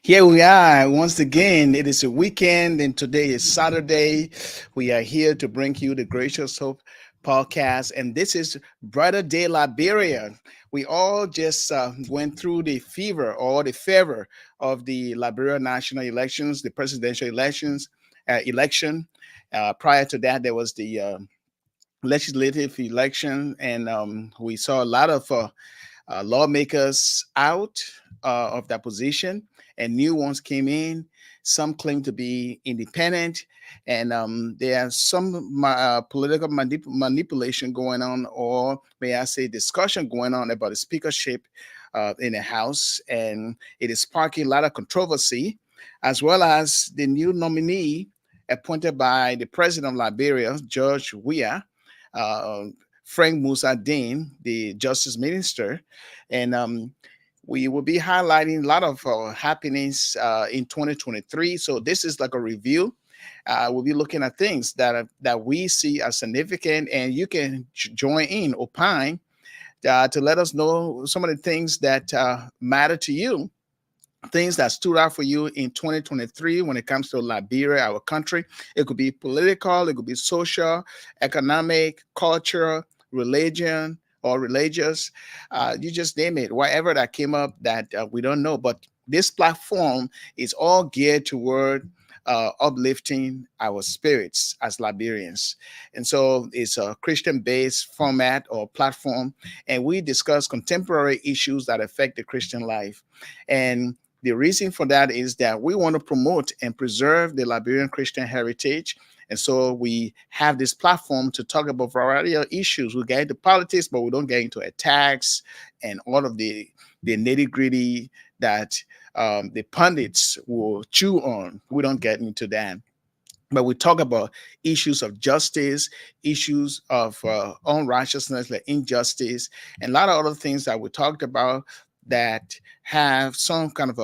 Here we are once again. It is a weekend, and today is Saturday. We are here to bring you the Gracious Hope podcast, and this is Brother Day Liberia. We all just went through the fever or the fervor of the Liberia national elections, the presidential election. Prior to that, there was the legislative election, and we saw a lot of lawmakers out of that position, and new ones came in. Some claim to be independent, and there are some political manipulation going on, or may I say, discussion going on about the speakership in the House, and it is sparking a lot of controversy, as well as the new nominee appointed by the president of Liberia, George Weah. Uh, Frank Musa Dean, the justice minister, and we will be highlighting a lot of happenings in 2023. So this is like a review. We'll be looking at things that we see as significant, and you can join in, opine, to let us know some of the things that matter to you, things that stood out for you in 2023 when it comes to Liberia, our country. It could be political, it could be social, economic, cultural, religion, or religious. You just name it, whatever that came up that we don't know. But this platform is all geared toward uplifting our spirits as Liberians. And so it's a Christian based format or platform, and we discuss contemporary issues that affect the Christian life. And the reason for that is that we want to promote and preserve the Liberian Christian heritage. And so we have this platform to talk about a variety of issues. We get into politics, but we don't get into attacks and all of the nitty gritty that the pundits will chew on. We don't get into that. But we talk about issues of justice, issues of unrighteousness, like injustice, and a lot of other things that we talked about that have some kind of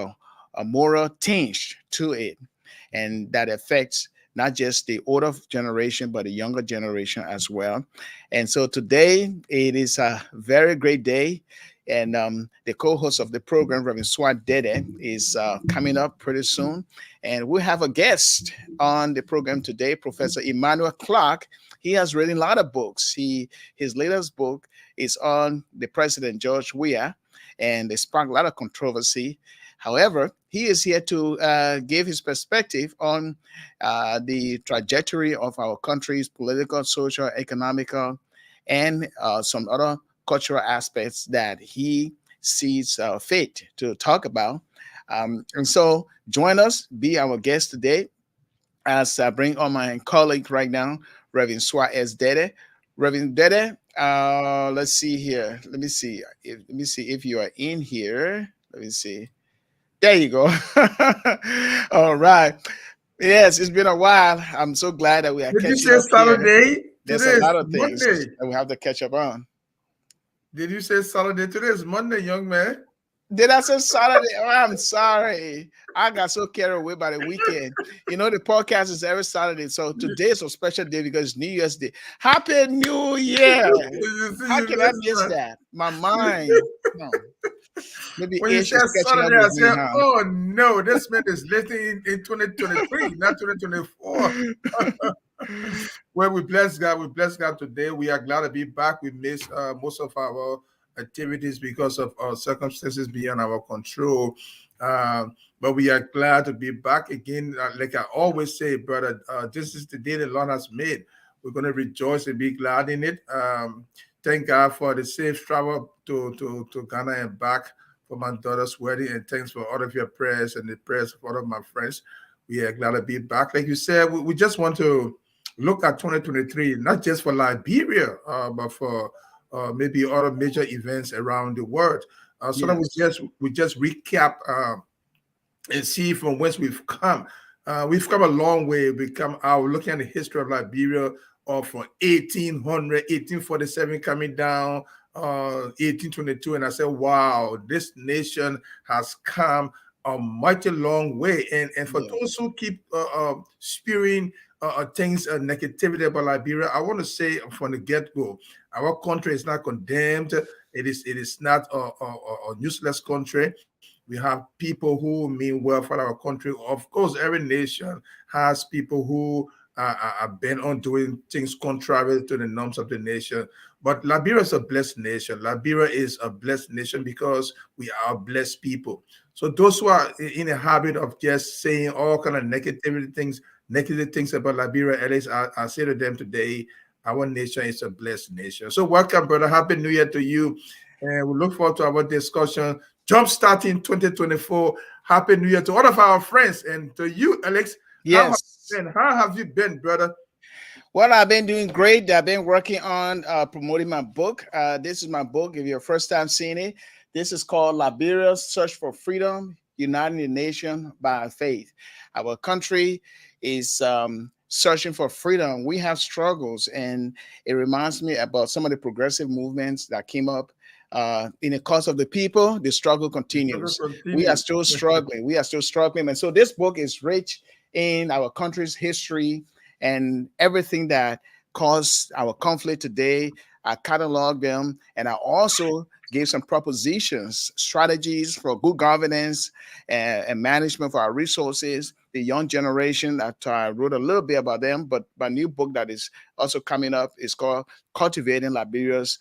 a moral tinge to it, and that affects not just the older generation, but the younger generation as well. And so today, it is a very great day. And the co-host of the program, Reverend Suah Deddeh, is coming up pretty soon. And we have a guest on the program today, Professor Emmanuel Clark. He has written a lot of books. His latest book is on the President George Weah, and it sparked a lot of controversy. However, he is here to give his perspective on the trajectory of our country's political, social, economical, and some other cultural aspects that he sees fit to talk about. And so join us, be our guest today, as I bring on my colleague right now, Reverend Suah S. Deddeh. Reverend Deddeh, let's see here. Let me see if you are in here. Let me see. There you go. All right. Yes, it's been a while. I'm so glad that we are Did you catching say up here. Saturday? There's Today a is lot of things Monday. that we have to catch up on. Did you say Saturday? Today is Monday, young man. Did I say Saturday? Oh, I'm sorry. I got so carried away by the weekend. You know, the podcast is every Saturday. So today is a special day because it's New Year's Day. Happy New Year. You see, How you can I missed miss that. that? My mind. No. Maybe When you Ish said is catching up Saturday, I with me, said, huh? oh no, this man is living in 2023, not 2024. Well, we bless God today. We are glad to be back. We missed most of our activities because of circumstances beyond our control. But we are glad to be back again. Like I always say, brother, this is the day the Lord has made. We're going to rejoice and be glad in it. Thank God for the safe travel to Ghana and back for my daughter's wedding. And thanks for all of your prayers and the prayers of all of my friends. We are glad to be back. Like you said, we just want to look at 2023, not just for Liberia, but for maybe other major events around the world. So that Yes. we just recap and see from whence we've come. We've come a long way. We come out looking at the history of Liberia from 1800, 1847 coming down, 1822. And I said, wow, this nation has come a mighty long way. And for Yeah. those who keep spewing things, negativity about Liberia, I want to say from the get-go, our country is not condemned. It is not a useless country. We have people who mean well for our country. Of course, every nation has people who are bent on doing things contrary to the norms of the nation. But Liberia is a blessed nation. Liberia is a blessed nation because we are blessed people. So those who are in the habit of just saying all kind of negative things about Liberia, at least I say to them today, our nation is a blessed nation. So welcome, brother. Happy New Year to you. And we look forward to our discussion. Jump starting 2024. Happy New Year to all of our friends and to you, Alex. Yes. How have you been, brother? Well, I've been doing great. I've been working on promoting my book. This is my book. If you're first time seeing it, this is called Liberia's Search for Freedom, Uniting the Nation by Faith. Our country is searching for freedom. We have struggles, and it reminds me about some of the progressive movements that came up. In the cause of the people, the struggle The struggle continues. We are continues. still struggling. We are still struggling. And so this book is rich in our country's history and everything that caused our conflict today. I cataloged them, and I also gave some propositions, strategies for good governance and management for our resources. The young generation, I wrote a little bit about them, but my new book that is also coming up is called Cultivating Liberia's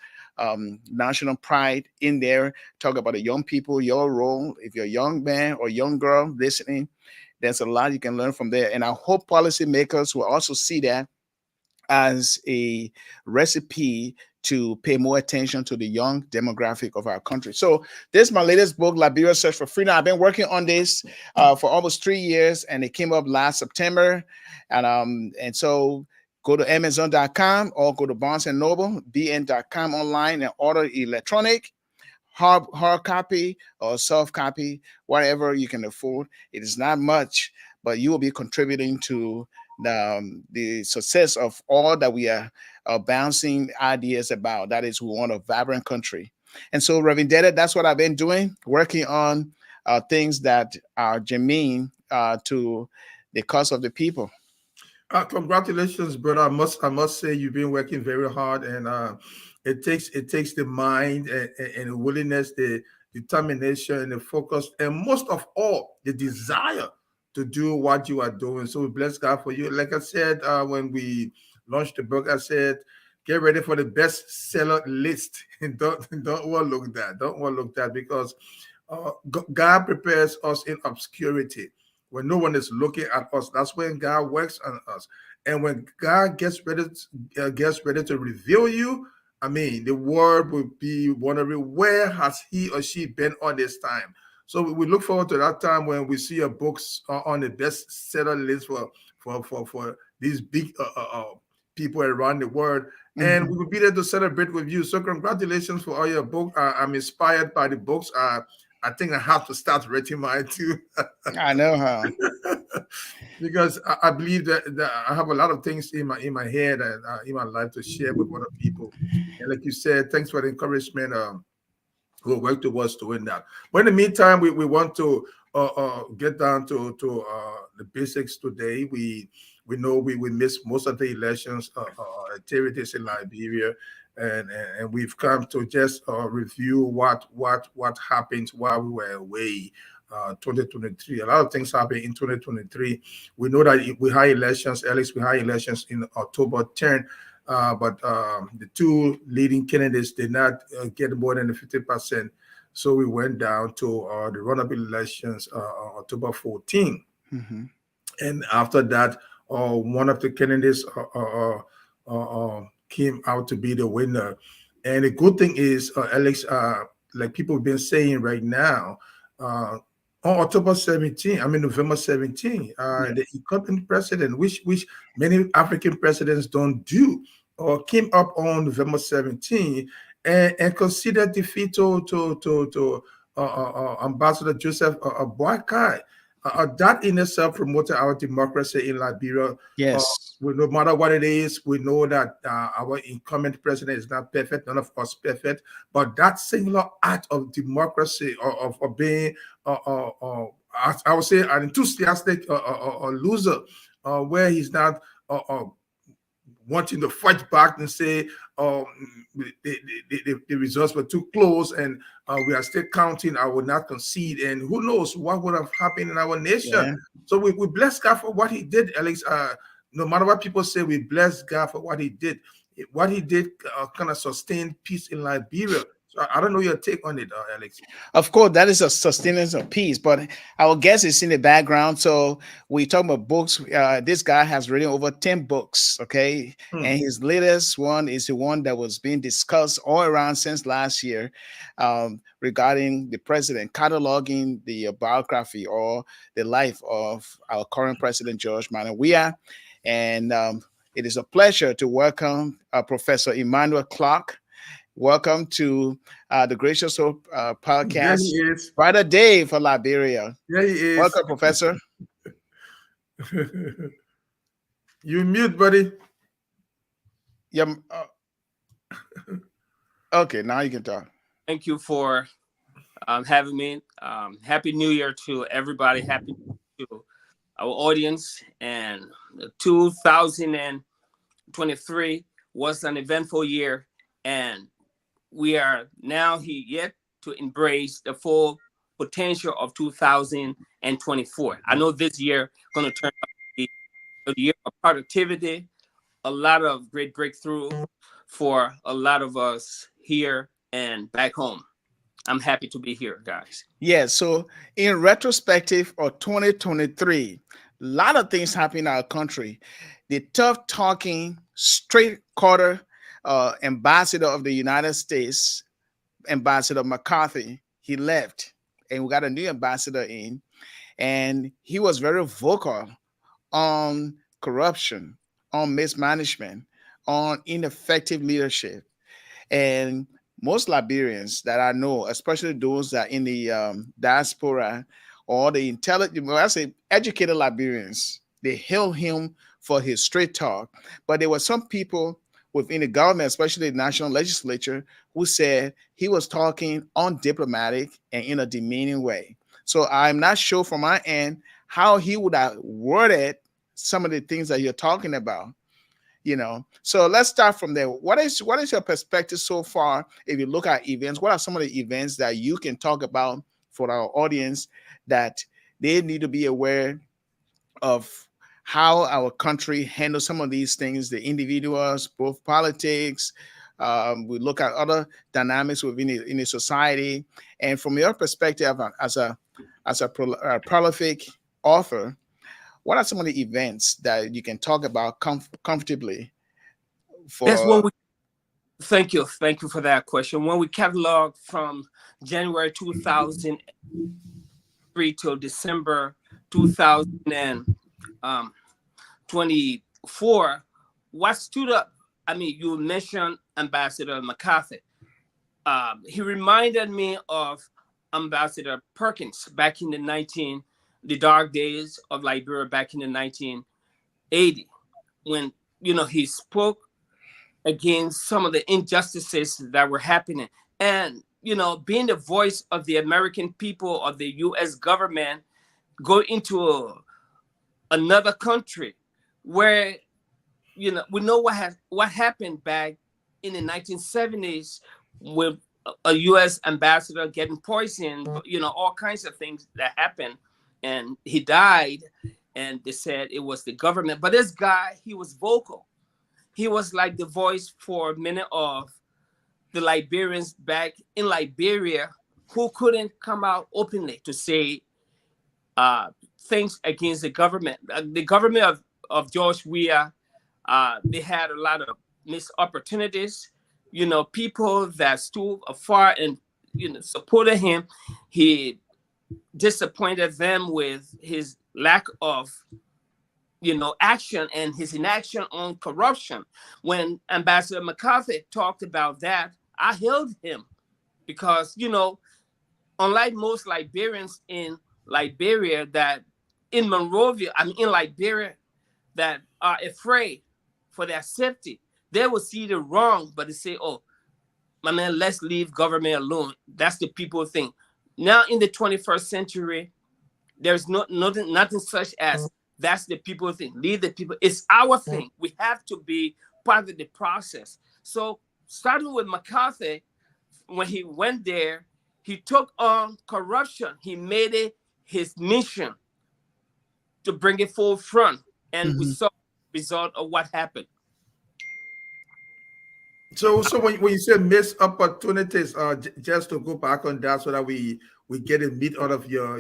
national pride. In there, talk about the young people, your role. If you're a young man or young girl listening, there's a lot you can learn from there. And I hope policymakers will also see that as a recipe to pay more attention to the young demographic of our country. So this is my latest book, Liberia Search for Freedom. I've been working on this for almost 3 years, and it came up last September. And so go to Amazon.com or go to Barnes and Noble, bn.com online and order electronic hard copy or soft copy, whatever you can afford. It is not much, but you will be contributing to the success of all that we are bouncing ideas about. That is, we want a vibrant country. And so, Reverend Deddeh, that's what I've been doing, working on things that are germane to the cause of the people. Congratulations, brother. I must say you've been working very hard, and it takes the mind and the willingness, the determination, and the focus, and most of all, the desire to do what you are doing. So we bless God for you. Like I said, when we launched the book, I said, get ready for the bestseller list. And don't overlook that. Don't overlook that because God prepares us in obscurity when no one is looking at us. That's when God works on us. And when God gets ready to reveal you, I mean, the world will be wondering where has he or she been all this time. So we look forward to that time when we see your books on the bestseller list for these big people around the world, and Mhm. we will be there to celebrate with you. So congratulations for all your book. I'm inspired by the books. I think I have to start writing mine too. I know how. Because I believe that I have a lot of things in my head and in my life to share with other people. And like you said, thanks for the encouragement. We'll work towards doing that. But in the meantime, we want to get down to the basics today. We know we missed most of the elections activities in Liberia, and we've come to just review what happened while we were away. 2023. A lot of things happened in 2023. We know that we had elections, at least we had elections in October 10th, but the two leading candidates did not get more than the 50%. So we went down to the run-up elections October 14th. Mhm. And after that, one of the candidates came out to be the winner. And the good thing is, Alex, like people have been saying right now, on October 17, I mean November 17, Yeah. the incumbent president, which many African presidents don't do, came up on November 17 and considered defeat to Ambassador Joseph Boakai. That in itself promoted our democracy in Liberia. Uh, Yes. no matter what it is, we know that our incumbent president is not perfect, none of us perfect, but that singular act of democracy, of being, I would say, an enthusiastic loser, where he's not wanting to fight back and say um, the results were too close and we are still counting. I will not concede. And who knows what would have happened in our nation. Yeah. So we bless God for what he did, Alex. No matter what people say, we bless God for what he did. What he did kind of sustained peace in Liberia. So I don't know your take on it, Alex. Of course, that is a sustenance of peace, but our guest is in the background. So we talk about books. This guy has written over 10 books, okay? Hmm. And his latest one is the one that was being discussed all around since last year, regarding the president, cataloging the biography or the life of our current president, George Weah. And it is a pleasure to welcome Professor Emmanuel Clark. Welcome to the Gracious Hope There he podcast. is. Brighter day for Liberia. There he is. Welcome, Professor. You mute, buddy. Yeah. Okay, now you can talk. Thank you for having me. Happy New Year to everybody. Happy to our audience. And 2023 was an eventful year, and we are now here yet to embrace the full potential of 2024. I know this year going to turn out to be a year of productivity, a lot of great breakthrough for a lot of us here and back home. I'm happy to be here, guys. Yeah, so in retrospective of 2023, a lot of things happened in our country. The tough talking, straight quarter ambassador of the United States, Ambassador McCarthy, he left, and we got a new ambassador in, and he was very vocal on corruption, on mismanagement, on ineffective leadership. And most Liberians that I know, especially those that in the diaspora or the intelligent, well, I say educated Liberians, they hail him for his straight talk. But there were some people within the government, especially the national legislature, who said he was talking undiplomatic and in a demeaning way. So I'm not sure from my end how he would have worded some of the things that you're talking about. So let's start from there. What is your perspective so far? If you look at events, what are some of the events that you can talk about for our audience that they need to be aware of, how our country handles some of these things, the individuals, both politics, we look at other dynamics within in the society, and from your perspective as a prolific author, what are some of the events that you can talk about comfortably? That's when we thank you for that question. When we catalog from January 2003 till December 2024, what stood up? I mean, you mentioned Ambassador McCarthy. He reminded me of Ambassador Perkins back in the dark days of Liberia back in the 1980, when he spoke against some of the injustices that were happening, and being the voice of the American people, of the U.S. government, go into another country where we know what happened back in the 1970s with a U.S. ambassador getting poisoned, all kinds of things that happened, and he died, and they said it was the government. But this guy, he was vocal. He was like the voice for many of the Liberians back in Liberia who couldn't come out openly to say things against the government. The government of George Weah, they had a lot of missed opportunities. People that stood afar and supported him, he disappointed them with his lack of action and his inaction on corruption. When Ambassador McCarthy talked about that, I hailed him because, unlike most Liberians in Liberia that in Monrovia, in Liberia, that are afraid for their safety, they will see the wrong, but they say, oh, my man, let's leave government alone. That's the people thing. Now in the 21st century, there's nothing such as that's the people thing. Leave the people. It's our thing. We have to be part of the process. So starting with McCarthy, when he went there, he took on corruption. He made it his mission to bring it forefront, and we Hmm. saw the result of what happened. So when you say missed opportunities, just to go back on that so that we get a meat out of your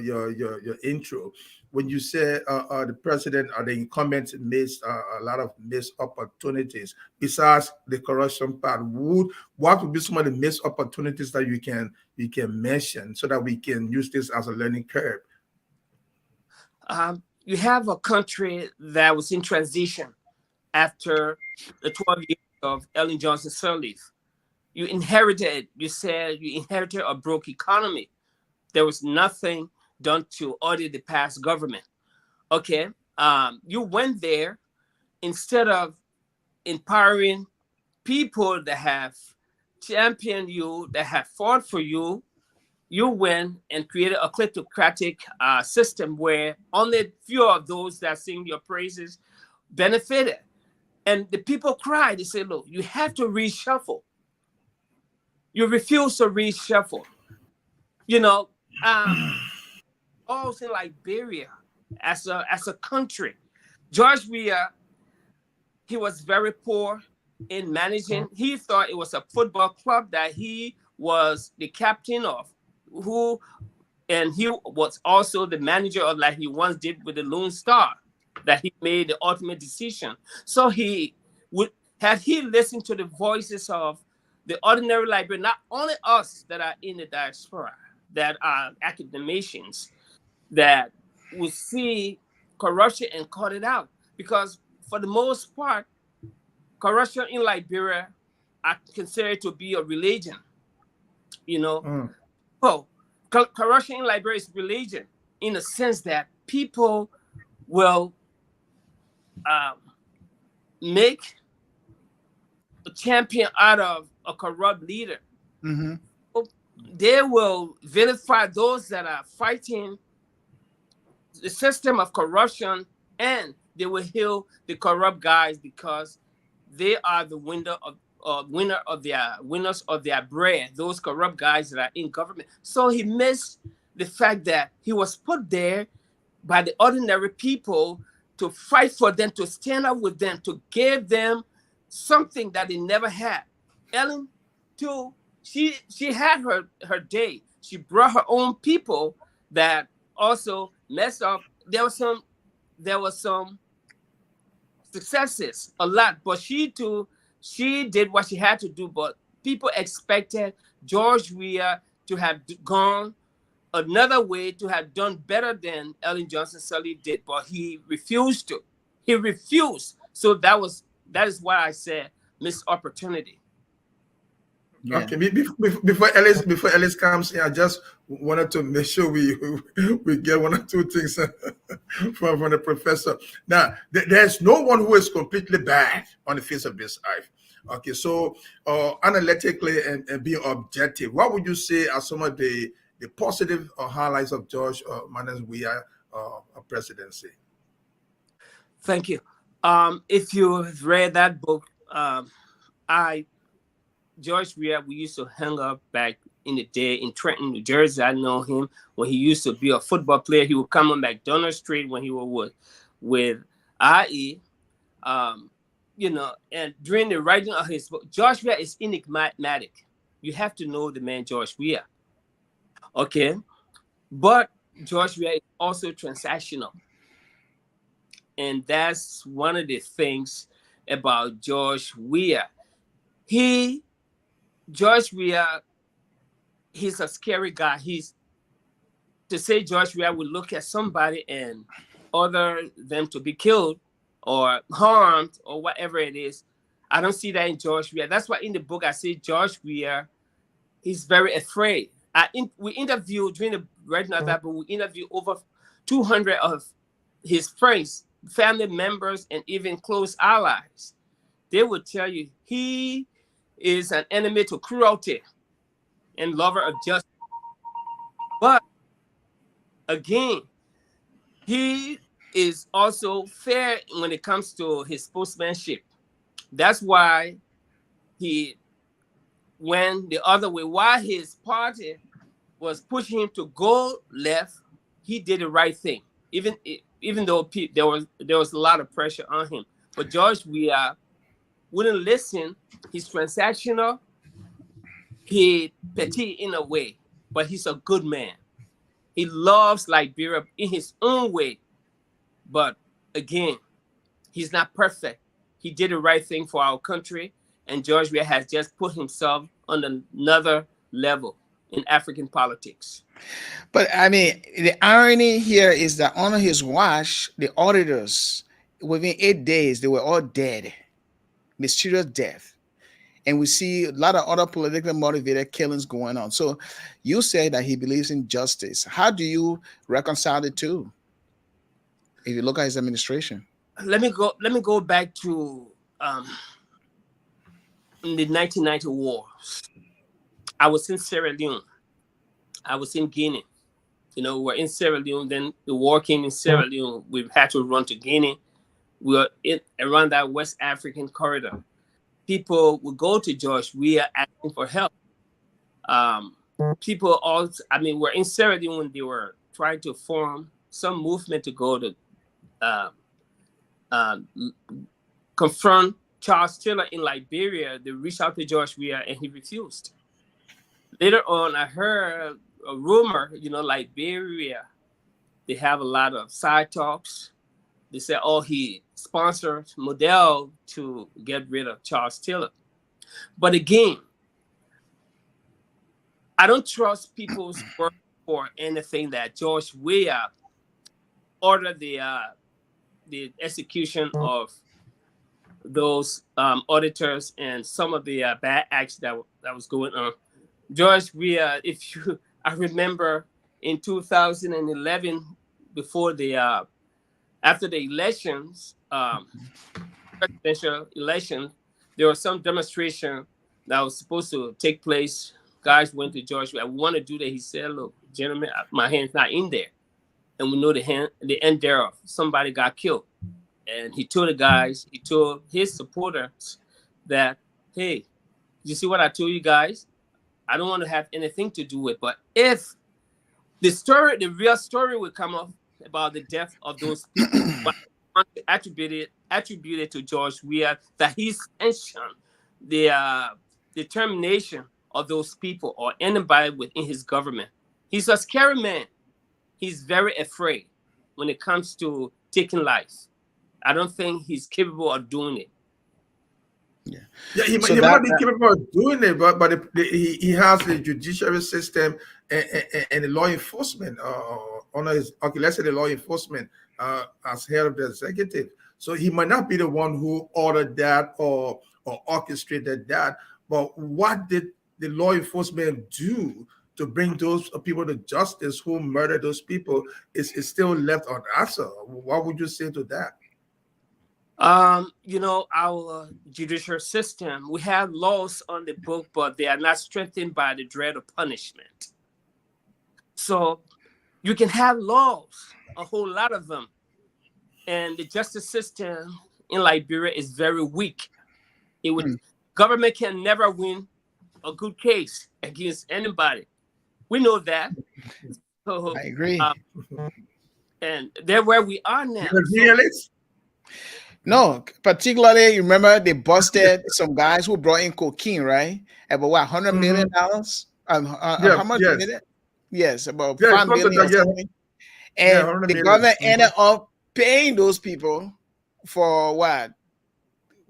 intro. When you say the president or the incumbent missed a lot of missed opportunities, besides the corruption part, what would be some of the missed opportunities that you can mention so that we can use this as a learning curve? You have a country that was in transition after the 12 years of Ellen Johnson Sirleaf. You said you inherited a broke economy. There was nothing done to audit the past government. Okay. You went there instead of empowering people that have championed you, that have fought for you. You went and created a kleptocratic system where only few of those that sing your praises benefited. And the people cried. They said, look, you have to reshuffle. You refuse to reshuffle. You know, also in Liberia, as a country, George Weah, he was very poor in managing. He thought it was a football club that he was the captain of, who and he was also the manager of, like he once did with the Lone Star, that he made the ultimate decision. So he would had he listened to the voices of the ordinary Liberian, not only us that are in the diaspora, that are academicians, that would see corruption and cut it out. Because for the most part, corruption in Liberia are considered to be a religion, you know. Mm. Oh, corruption in Liberia is religion in the sense that people will um, make a champion out of a corrupt leader. Hmm. They will vilify those that are fighting the system of corruption, and they will heal the corrupt guys because they are the winners of their bread. Those corrupt guys that are in government. So he missed the fact that he was put there by the ordinary people to fight for them, to stand up with them, to give them something that they never had. Ellen, too, she had her day. She brought her own people that also messed up. There was some successes, a lot, but she did what she had to do. But people expected George Weah to have gone another way, to have done better than Ellen Johnson Sirleaf did, but he refused to. He refused. So that is why I said missed opportunity. Yeah. Okay, before Ellis comes in, I just wanted to make sure we get one or two things from the professor. Now, there's no one who is completely bad on the face of this earth. Okay, so analytically and being objective, what would you say are some of the positive highlights of George Manners Weah presidency? Thank you. If you've read that book, I George Weah, we used to hang up back in the day in Trenton, New Jersey. I know him when he used to be a football player. He would come on McDonald Street when he was with IE. Um, and during the writing of his book, George Weah is enigmatic. You have to know the man George Weah. Okay. But George Weah is also transactional. And that's one of the things about George Weah. George Weah, he's a scary guy. To say George Weah would look at somebody and order them to be killed or harmed or whatever it is. I don't see that in George Weah. That's why in the book I say George Weah, he's very afraid. We interviewed during the writing of that book, we interviewed over 200 of his friends, family members, and even close allies. They would tell you he is an enemy to cruelty and lover of justice. But again, he is also fair when it comes to his sportsmanship. That's why he went the other way. While his party was pushing him to go left, he did the right thing. Even though there was a lot of pressure on him, but George Weah wouldn't listen. He's transactional. He petty in a way, but he's a good man. He loves Liberia in his own way. But again, he's not perfect. He did the right thing for our country, and George Weah has just put himself on another level in African politics. But I mean, the irony here is that on his watch, the auditors, within 8 days, they were all dead, mysterious death. And we see a lot of other politically motivated killings going on. So you say that he believes in justice. How do you reconcile the two? If you look at his administration. Let me go back to the 1990 wars. I was in Sierra Leone. I was in Guinea. We're in Sierra Leone. Then the war came in Sierra Leone. We had to run to Guinea. We were around that West African corridor. People would go to George. We are asking for help. People also, we're in Sierra Leone when they were trying to form some movement to go to confront Charles Taylor in Liberia. They reached out to George Weah and he refused. Later on, I heard a rumor, Liberia, they have a lot of side talks. They said, oh, he sponsored Model to get rid of Charles Taylor. But again, I don't trust people's word for anything that George Weah ordered the execution of those auditors and some of the bad acts that was going on. George Weah, I remember in 2011, before after the elections, presidential election, there was some demonstration that was supposed to take place. Guys went to George Weah. I want to do that. He said, look, gentlemen, my hand's not in there. And we know the end thereof. Somebody got killed. And he told his supporters that, hey, you see what I told you guys? I don't want to have anything to do with, but if the real story will come up about the death of those people, but attributed to George Weah, that he sanctioned the determination of those people or anybody within his government. He's a scary man. He's very afraid when it comes to taking lives. I don't think he's capable of doing it. Yeah, he might not be capable of doing it, but he has the judiciary system and the law enforcement under his. Okay, let's say the law enforcement as head of the executive. So he might not be the one who ordered that or orchestrated that. But what did the law enforcement do to bring those people to justice who murdered those people? Is still left unanswered. What would you say to that? Our judicial system, we have laws on the book, but they are not strengthened by the dread of punishment. So you can have laws, a whole lot of them, and the justice system in Liberia is very weak. Government can never win a good case against anybody. We know that. So I agree. And they're where we are now. No, particularly, you remember they busted some guys who brought in cocaine, right? About what, $100 million? How much did it? Yes, about $5 million or something. And the government ended up paying those people for what?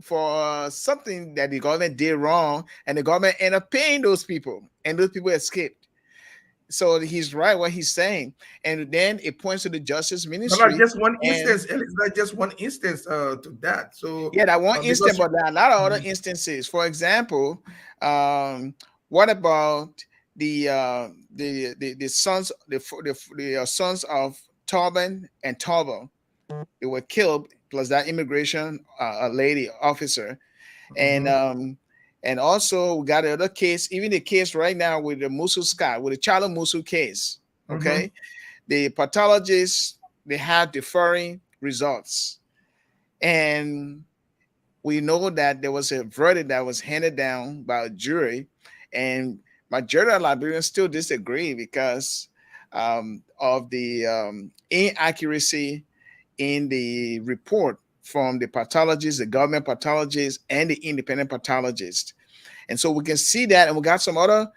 For something that the government did wrong, and the government ended up paying those people, and those people escaped. So he's right what he's saying, and then it points to the justice ministry. Not just one instance. It's not just one instance to that. So yeah, that one instance, but there are a lot of other instances. For example, what about the sons the sons of Tobin and Tobel? They were killed, plus that immigration lady officer, and also we got another case, even the case right now with the Musu Scott, with the Charlo Musu case. Okay, the pathologists, they had differing results, and we know that there was a verdict that was handed down by a jury, and majority of Liberians still disagree because of the inaccuracy in the report from the pathologists, the government pathologists, and the independent pathologists. And so we can see that, and we got some other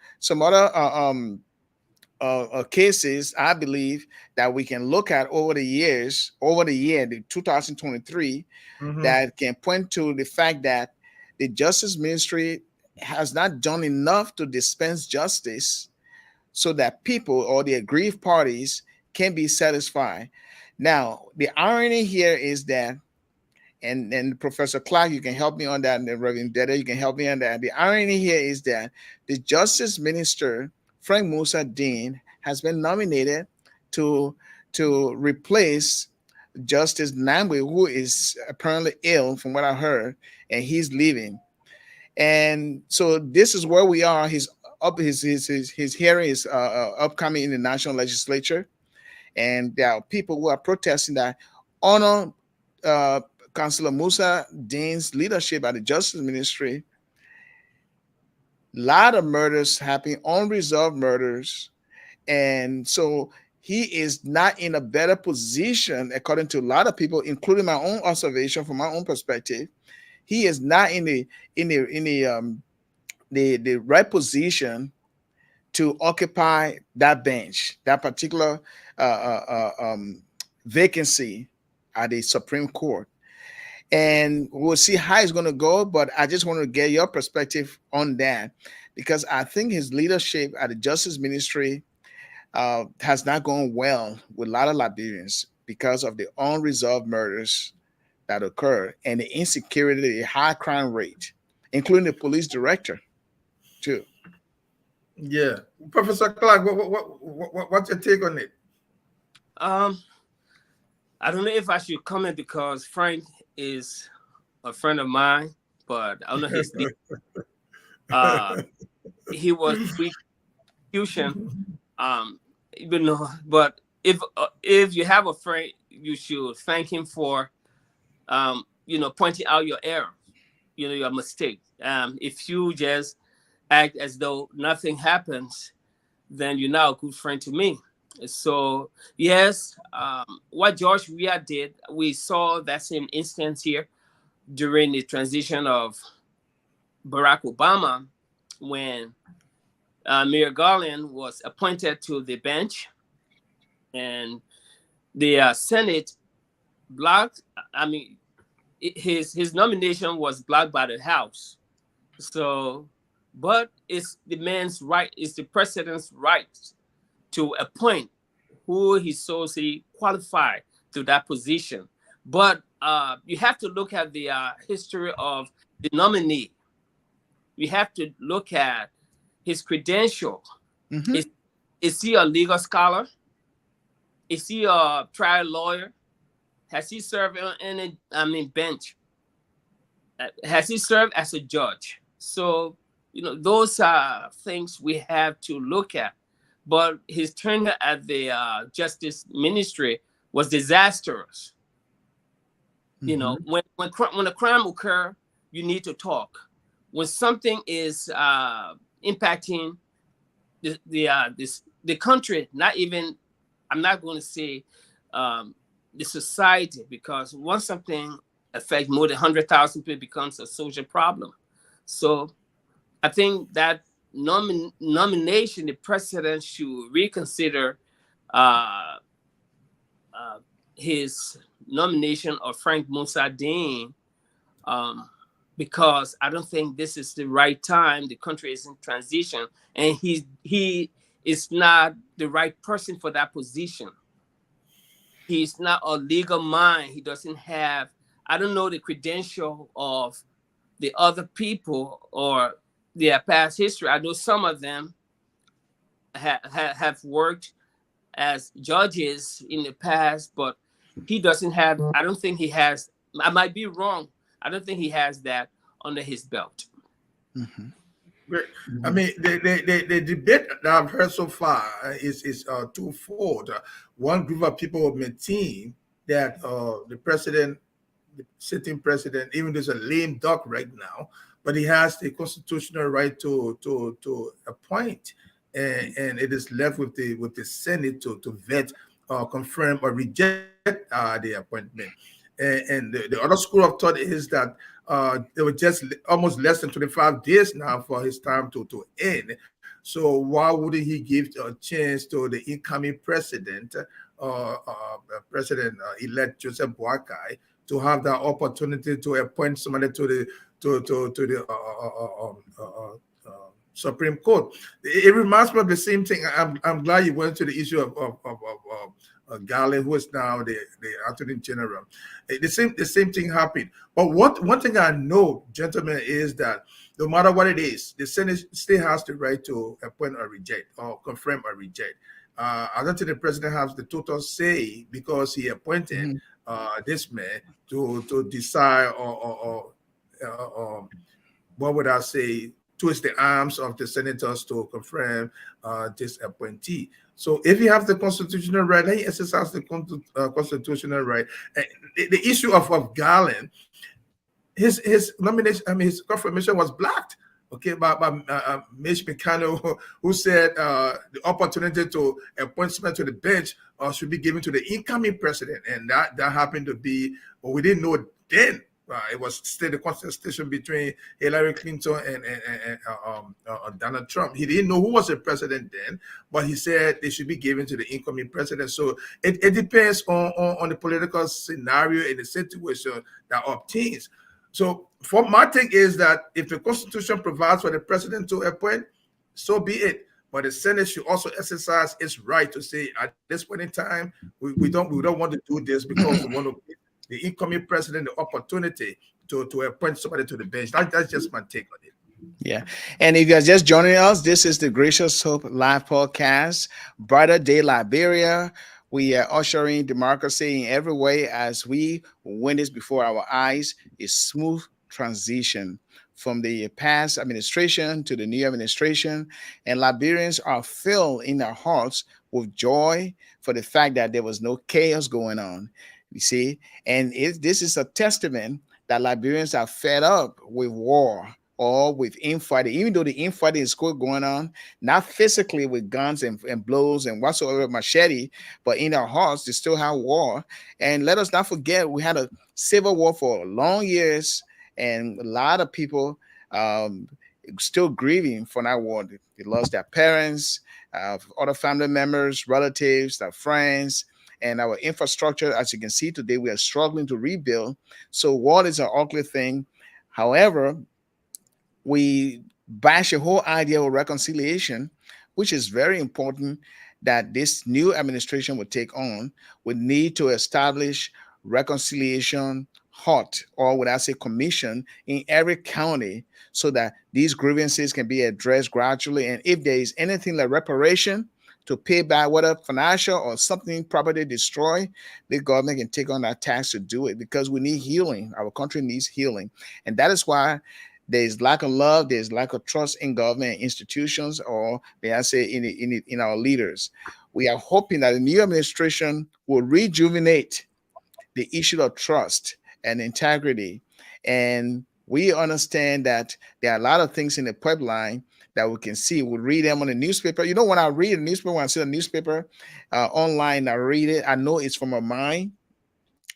cases, I believe, that we can look at over the years, over the year, the 2023, Mm-hmm. that can point to the fact that the Justice Ministry has not done enough to dispense justice so that people or the aggrieved parties can be satisfied. Now, the irony here is that, and Professor Clark, you can help me on that, and then Reverend Deddeh, you can help me on that. The irony here is that the Justice Minister, Frank Musa Dean, has been nominated to replace Justice Nambwe, who is apparently ill, from what I heard, and he's leaving. And so this is where we are. His hearing is upcoming in the national legislature, and there are people who are protesting that honor uh, Councillor Musa Dean's leadership at the Justice Ministry. A lot of murders happening, unresolved murders, and so he is not in a better position, according to a lot of people, including my own observation from my own perspective. He is not in the right position to occupy that bench, that particular vacancy at the Supreme Court. And we'll see how it's going to go. But I just want to get your perspective on that, because I think his leadership at the Justice Ministry has not gone well with a lot of Liberians because of the unresolved murders that occur and the insecurity, the high crime rate, including the police director, too. Yeah, Professor Clark, what's your take on it? I don't know if I should comment because Frank is a friend of mine, but I don't know his name. He was pre-execution, even though, but if you have a friend, you should thank him for, pointing out your error, your mistake. If you just act as though nothing happens, then you're not a good friend to me. So yes, what George Weah did, we saw that same instance here during the transition of Barack Obama, when Mayor Garland was appointed to the bench, and the Senate blocked. I mean, his nomination was blocked by the House. So, but it's the man's right, it's the president's right to appoint who he so he qualified to that position. But you have to look at the history of the nominee. You have to look at his credential. Mm-hmm. Is he a legal scholar? Is he a trial lawyer? Has he served on any, bench? Has he served as a judge? So, those are things we have to look at. But his tenure at the Justice Ministry was disastrous. Mm-hmm. When a crime occurs, you need to talk. When something is impacting the country, not even, I'm not going to say the society, because once something affects more than 100,000 people, it becomes a social problem. So I think that nomination, the president should reconsider his nomination of Frank Musa Dean, because I don't think this is the right time. The country is in transition, and he is not the right person for that position. He's not a legal mind. He doesn't have, I don't know the credential of the other people or their past history. I know some of them have worked as judges in the past, but he doesn't have, I don't think he has, I might be wrong, I don't think he has that under his belt. Mm-hmm. I mean, the debate that I've heard so far is twofold. One group of people maintain that the president the sitting president, even though he's a lame duck right now, but he has the constitutional right to appoint, and it is left with the Senate to vet, confirm or reject the appointment. And the other school of thought is that there were just almost less than 25 days now for his term to end. So why wouldn't he give a chance to the incoming president, President-elect Joseph Boakai, to have that opportunity to appoint somebody to the Supreme Court? It reminds me of the same thing. I'm glad you went to the issue of Garland, who is now the Attorney General. The same thing happened. But one thing I know, gentlemen, is that no matter what it is, the Senate still has the right to appoint or reject, or confirm or reject. I don't think the president has the total say, because he appointed this man to decide, or what would I say, twist the arms of the senators to confirm this appointee. So if you have the constitutional right, he exercise the constitutional right. And the issue of Garland, his nomination, his confirmation was blocked. Okay, by Mitch McConnell, who said the opportunity to appoint someone to the bench should be given to the incoming president, and that happened to be, well, we didn't know then. It was still the contestation between Hillary Clinton and Donald Trump. He didn't know who was the president then, but he said they should be given to the incoming president. So it depends on the political scenario and the situation that obtains. So for my take is that if the Constitution provides for the president to appoint, so be it. But the Senate should also exercise its right to say, at this point in time, we don't want to do this, because we want to give the incoming president the opportunity to appoint somebody to the bench. That's just my take on it. Yeah. And if you're just joining us, this is the Gracious Hope Live Podcast, Brighter Day Liberia. We are ushering democracy in every way as we witness before our eyes a smooth transition from the past administration to the new administration. And Liberians are filled in their hearts with joy for the fact that there was no chaos going on. You see, and this is a testament that Liberians are fed up with war or with infighting, even though the infighting is still going on, not physically with guns and blows and whatsoever, machete, but in our hearts, they still have war. And let us not forget, we had a civil war for long years, and a lot of people still grieving for that war. They lost their parents, other family members, relatives, their friends, and our infrastructure. As you can see today, we are struggling to rebuild. So war is an ugly thing. However, we bash the whole idea of reconciliation, which is very important that this new administration would take on. We need to establish reconciliation hut, or would I say commission, in every county, so that these grievances can be addressed gradually. And if there is anything like reparation to pay back, whether financial or something property destroyed, the government can take on that task to do it, because we need healing. Our country needs healing. And that is why there's lack of love, there's lack of trust in government institutions, or may I say in our leaders. We are hoping that the new administration will rejuvenate the issue of trust and integrity. And we understand that there are a lot of things in the pipeline that we can see. We read them on the newspaper. You know, when I read a newspaper, when I see a newspaper online, I read it, I know it's from a mind.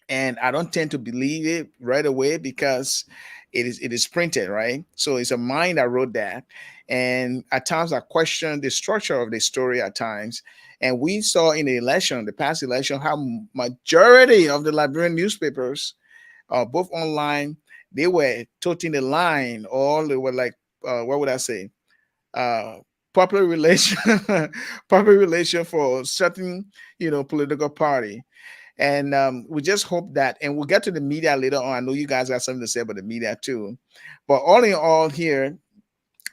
And I don't tend to believe it right away, because it is printed, right? So it's a mind that wrote that. And at times I question the structure of the story at times. And we saw in the past election, how majority of the Liberian newspapers, both online, they were toting the line, or they were like, what would I say? Popular relation, popular relation for certain, political party. And we just hope that, and we'll get to the media later on. I know you guys have something to say about the media too. But all in all here,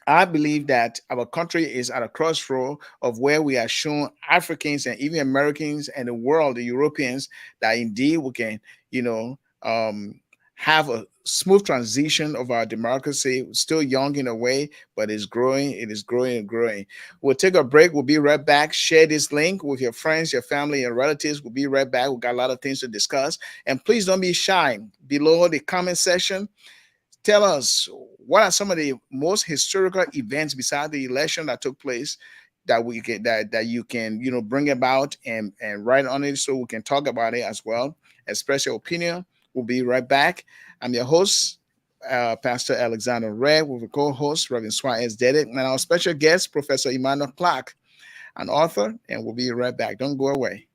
I believe that our country is at a crossroad of where we are shown, Africans and even Americans and the world, the Europeans, that indeed we can, have a smooth transition of our democracy. Still young in a way, but it's growing. It is growing and growing. We'll take a break. We'll be right back. Share this link with your friends, your family, and relatives. We'll be right back. We've got a lot of things to discuss. And please don't be shy. Below the comment section, tell us what are some of the most historical events besides the election that took place that we get that you can bring about and write on it so we can talk about it as well. Express your opinion. We'll be right back. I'm your host, Pastor Alexander Red, with a co-host Reverend Suah Deddeh, and our special guest, Professor Emmanuel Clark, an author, and we'll be right back. Don't go away.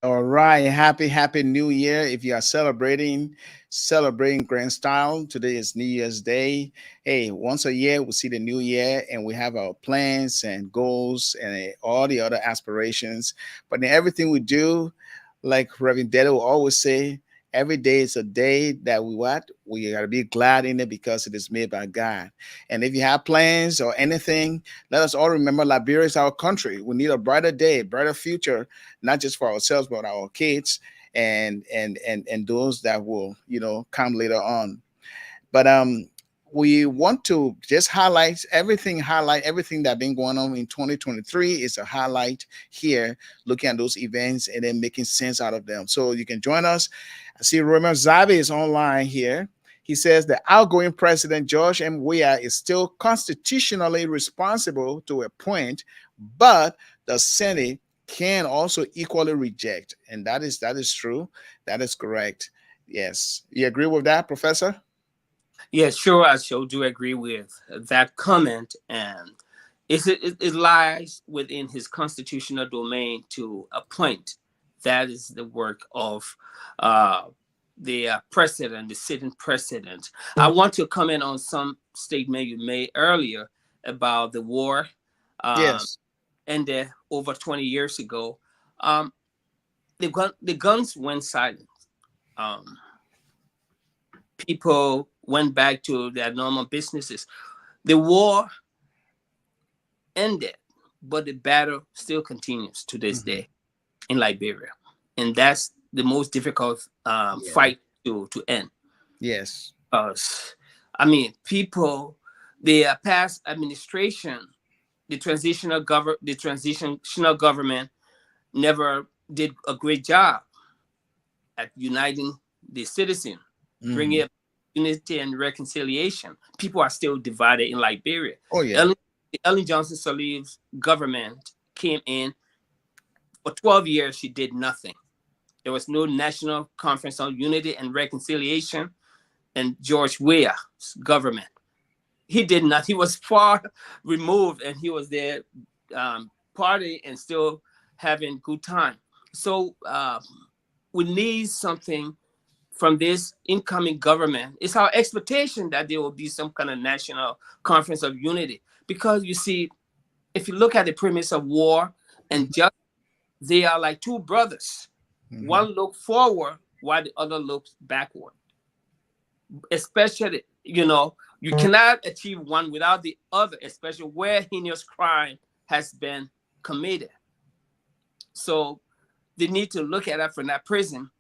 All right, happy New Year! If you are celebrating grand style, today is New Year's Day. Hey, once a year we see the new year, and we have our plans and goals and all the other aspirations. But in everything we do, like Reverend Deddeh will always say, every day is a day that we gotta be glad in it because it is made by God. And if you have plans or anything, let us all remember Liberia is our country. We need a brighter day, brighter future, not just for ourselves but our kids and those that will come later on. But we want to just highlight everything that been going on in 2023 is a highlight here, looking at those events and then making sense out of them. So you can join us. I see Romer Zabe is online here. He says the outgoing president, George M. Weah, is still constitutionally responsible to a point, but the Senate can also equally reject. And that is true. That is correct. Yes. You agree with that, Professor? Yeah, sure. I sure do agree with that comment, and it lies within his constitutional domain to appoint. That is the work of the president, the sitting president. I want to comment on some statement you made earlier about the war Yes. ended over 20 years ago. Um, the guns went silent. Um, People went back to their normal businesses. The war ended, but the battle still continues to this day in Liberia, and that's the most difficult Yeah. fight to end. Yes. I mean, people, the past administration, the transitional government never did a great job at uniting the citizen, bringing up unity and reconciliation. People are still divided in Liberia. Oh yeah. Ellen Johnson Sirleaf's government came in for 12 years. She did nothing. There was no National Conference on Unity and Reconciliation. And George Weah's government, he did not. He was far removed, and he was there partying and still having good time. So we need something from this incoming government. It's our expectation that there will be some kind of National Conference of Unity, because you see, if you look at the premise of war and justice, they are like two brothers. One look forward while the other looks backward. especially, you cannot achieve one without the other, especially where heinous crime has been committed. So they need to look at that from that prism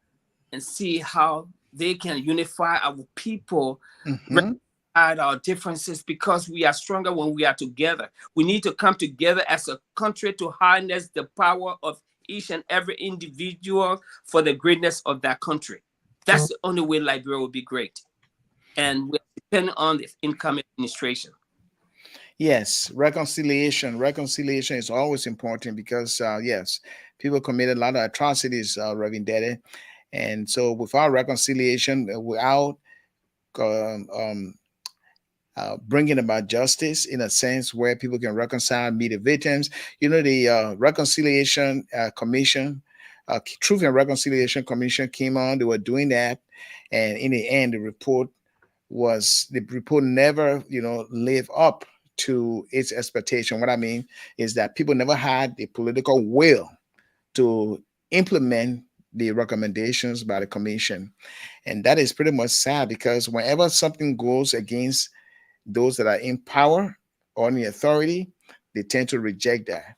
and see how they can unify our people, Mm-hmm. recognize our differences, because we are stronger when we are together. We need to come together as a country to harness the power of each and every individual for the greatness of that country. That's the only way Liberia will be great. And we're depending on the incoming administration. Yes, reconciliation. Reconciliation is always important because, yes, people committed a lot of atrocities, Reverend Deddeh. And so, without reconciliation, without um, um, bringing about justice in a sense where people can reconcile, meet the victims, the Reconciliation Commission, Truth and Reconciliation Commission came on. They were doing that. And in the end, the report never, live up to its expectation. What I mean is that people never had the political will to implement the recommendations by the commission. And that is pretty much sad because whenever something goes against those that are in power or in the authority, they tend to reject that.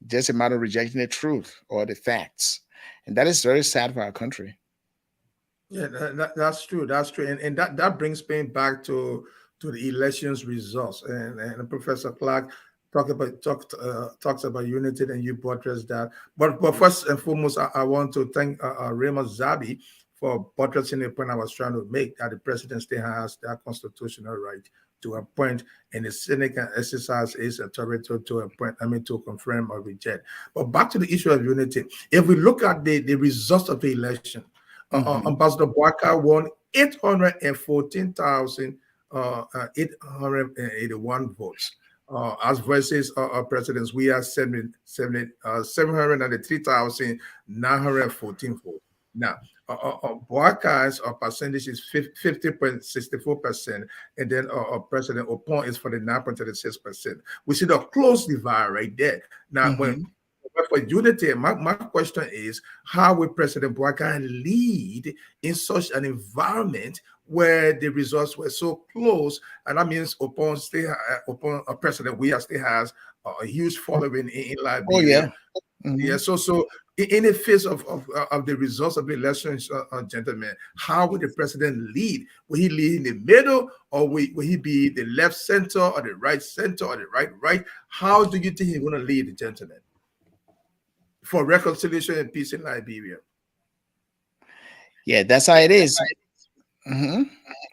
Just a matter of rejecting the truth or the facts. And that is very sad for our country. Yeah, that's true. That's true, and that brings me back to the elections results. And Professor Clark talks about unity, and you buttress that. But first and foremost, I want to thank Raymond Zabi for buttressing the point I was trying to make, that the president still has that constitutional right to appoint, and the Senate can exercise its authority to appoint, to confirm or reject. But back to the issue of unity, if we look at the results of the election, Mm-hmm. Ambassador Boaka won 814,881 votes. As versus presidents, we are 793,914 votes. Now, Boaka's percentage is 50.64%, and then President Opon is 49.36%. We see the close divide right there. Now, Mm-hmm. but for unity, my question is, how will President Boakai lead in such an environment where the results were so close? And that means upon President Weah still has a huge following in Oh, Liberia. yeah. Mm-hmm. Yeah, so in the face of the results of the elections, gentlemen, how will the president lead? Will he lead in the middle, or will he be the left center, or the right center, or the right? How do you think he's going to lead, gentlemen, for reconciliation and peace in Liberia? Yeah, that's how it is. Mm-hmm.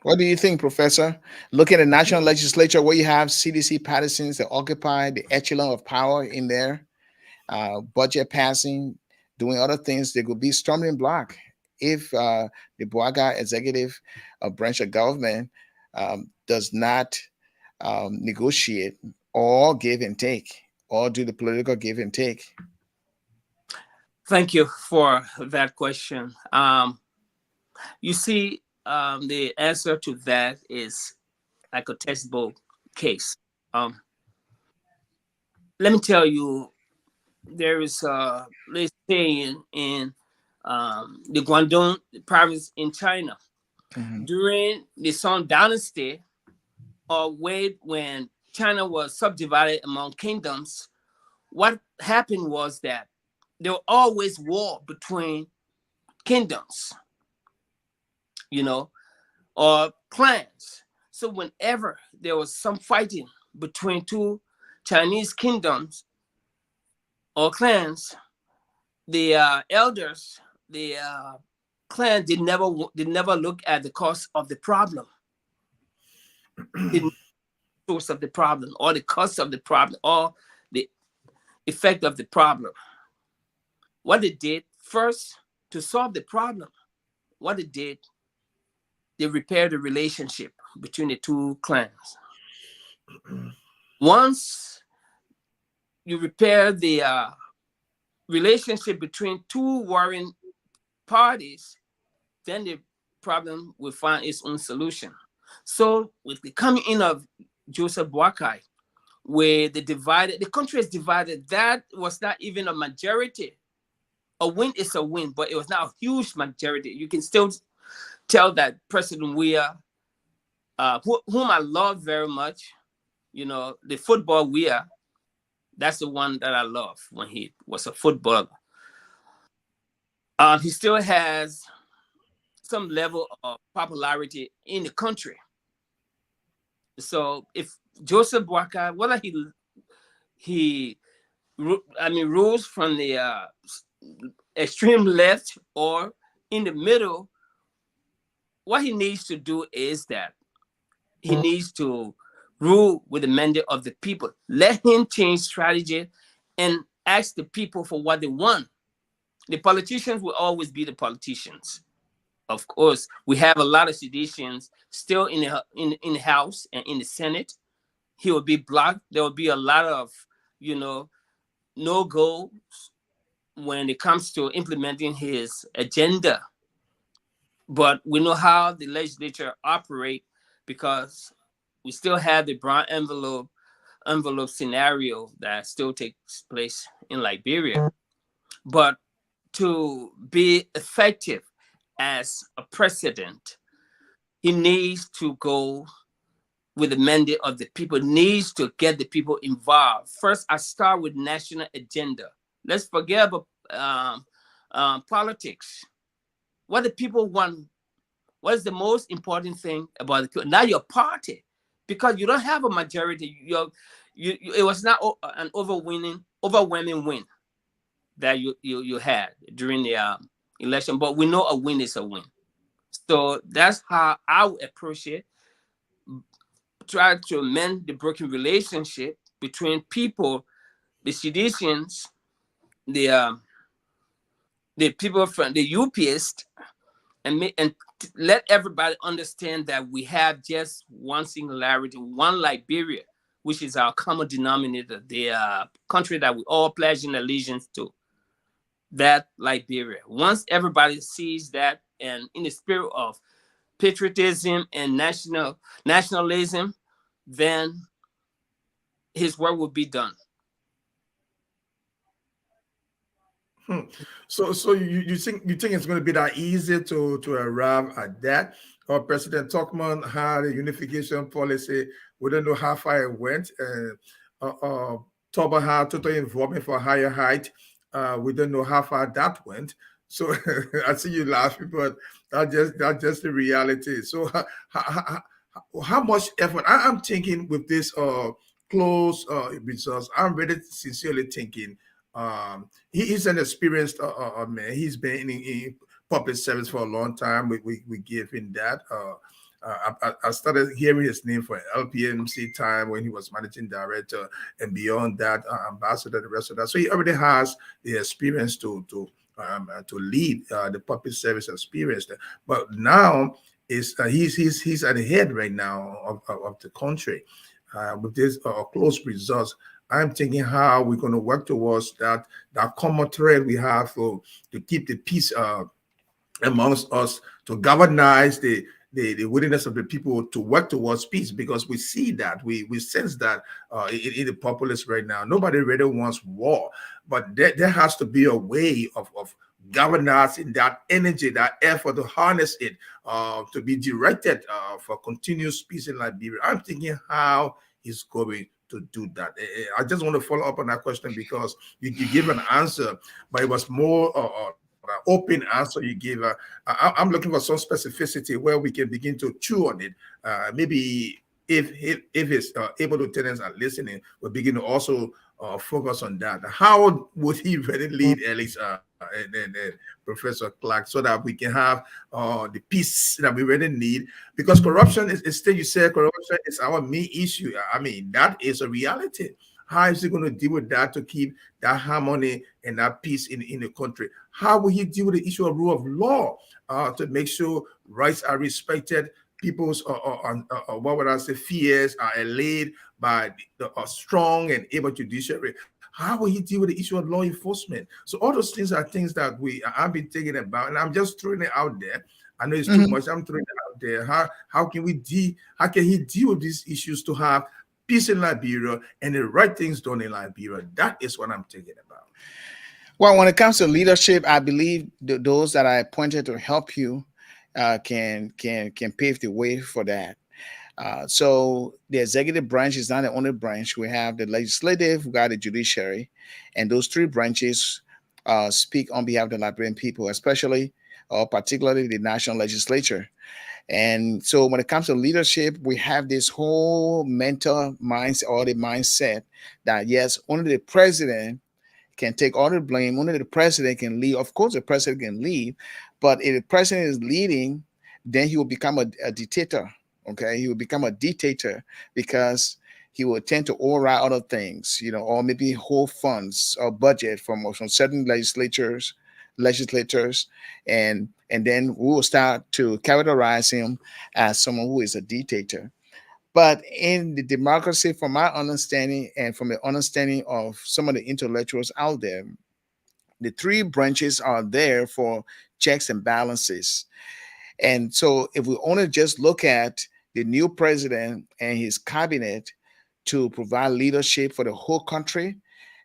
What do you think, Professor? Look at the national legislature where you have CDC partisans that occupy the echelon of power in there, budget passing, doing other things. They could be stumbling block if the Boaga executive branch of government does not negotiate or give and take or do the political give and take. Thank you for that question. You see, the answer to that is like a textbook case. Let me tell you, there is a saying in the Guangdong province in China Mm-hmm. during the Song Dynasty, or when China was subdivided among kingdoms. What happened was that there were always war between kingdoms, or clans. So whenever there was some fighting between two Chinese kingdoms or clans, the elders, the clan did never look at the cause of the problem, the source of the problem, or the cause of the problem, or the effect of the problem. What they did first to solve the problem, what they did, they repaired the relationship between the two clans. Once you repair the relationship between two warring parties, then the problem will find its own solution. So with the coming in of Joseph Boakai, where the country is divided, that was not even a majority. A win is a win, but it was not a huge majority. You can still tell that President Weah, whom I love very much, the football Weah, that's the one that I love when he was a footballer. He still has some level of popularity in the country. So if Joseph Boakai, whether he rules from the extreme left or in the middle, what he needs to do is that he needs to rule with the mandate of the people. Let him change strategy and ask the people for what they want. The politicians will always be the politicians. Of course, we have a lot of seditions still in the House and in the Senate. He will be blocked. There will be a lot of, no goals when it comes to implementing his agenda. But we know how the legislature operate because we still have the brown envelope scenario that still takes place in Liberia. But to be effective as a president, he needs to go with the mandate of the people, needs to get the people involved. First, I start with national agenda. Let's forget about politics. What the people want, what is the most important thing about the people? Not your party, because you don't have a majority. It was not an overwhelming win that you had during the election, but we know a win is a win. So that's how I would approach it. Try to mend the broken relationship between people, the citizens, the people from the UPist, and let everybody understand that we have just one singularity, one Liberia, which is our common denominator, the country that we all pledge an allegiance to, that Liberia. Once everybody sees that, and in the spirit of patriotism and nationalism, then his work will be done. So you think it's going to be that easy to arrive at that? Or President Tuckman had a unification policy. We don't know how far it went. Toba had total involvement for higher height. We don't know how far that went. So I see you laughing, but that's just the reality. So how much effort? I'm thinking with this close results. I'm really sincerely thinking. He's an experienced man. He's been in public service for a long time. We give him that. I started hearing his name for LPMC time when he was managing director, and beyond that, ambassador, the rest of that. So he already has the experience to lead the public service experience. But now he's at the head right now of the country with this close results. I'm thinking how we're going to work towards that common thread we have to keep the peace amongst us, to galvanize the willingness of the people to work towards peace, because we see that, we sense that in the populace right now. Nobody really wants war, but there has to be a way of galvanizing that energy, that effort, to harness it, to be directed for continuous peace in Liberia. I'm thinking how he's going to do that. I just want to follow up on that question, because you give an answer, but it was more open answer you gave. I'm looking for some specificity where we can begin to chew on it. Maybe if his able lieutenants are listening, we'll begin to also focus on that. How would he really lead, at least, and Professor Clark, so that we can have the peace that we really need? Because corruption is still, you said corruption is our main issue. I mean, that is a reality. How is he going to deal with that to keep that harmony and that peace in the country? How will he deal with the issue of rule of law to make sure rights are respected? People's what would I say, fears are allayed by a strong and able judiciary. How will he deal with the issue of law enforcement? So all those things are things that I've been thinking about, and I'm just throwing it out there. I know it's too much. I'm throwing it out there. How can he deal with these issues to have peace in Liberia and the right things done in Liberia? That is what I'm thinking about. Well, when it comes to leadership, I believe those that I appointed to help you can pave the way for that. So the executive branch is not the only branch. We have the legislative, we got the judiciary, and those three branches speak on behalf of the Liberian people, especially or particularly the national legislature. And so when it comes to leadership, we have this whole mental mindset or the mindset that yes, only the president can take all the blame. Only the president can lead. Of course, the president can lead, but if the president is leading, then he will become a dictator. Okay, he will become a dictator because he will tend to override other things, or maybe hold funds or budget from certain legislators, and then we will start to characterize him as someone who is a dictator. But in the democracy, from my understanding and from the understanding of some of the intellectuals out there, the three branches are there for checks and balances. And so if we only just look at the new president and his cabinet to provide leadership for the whole country,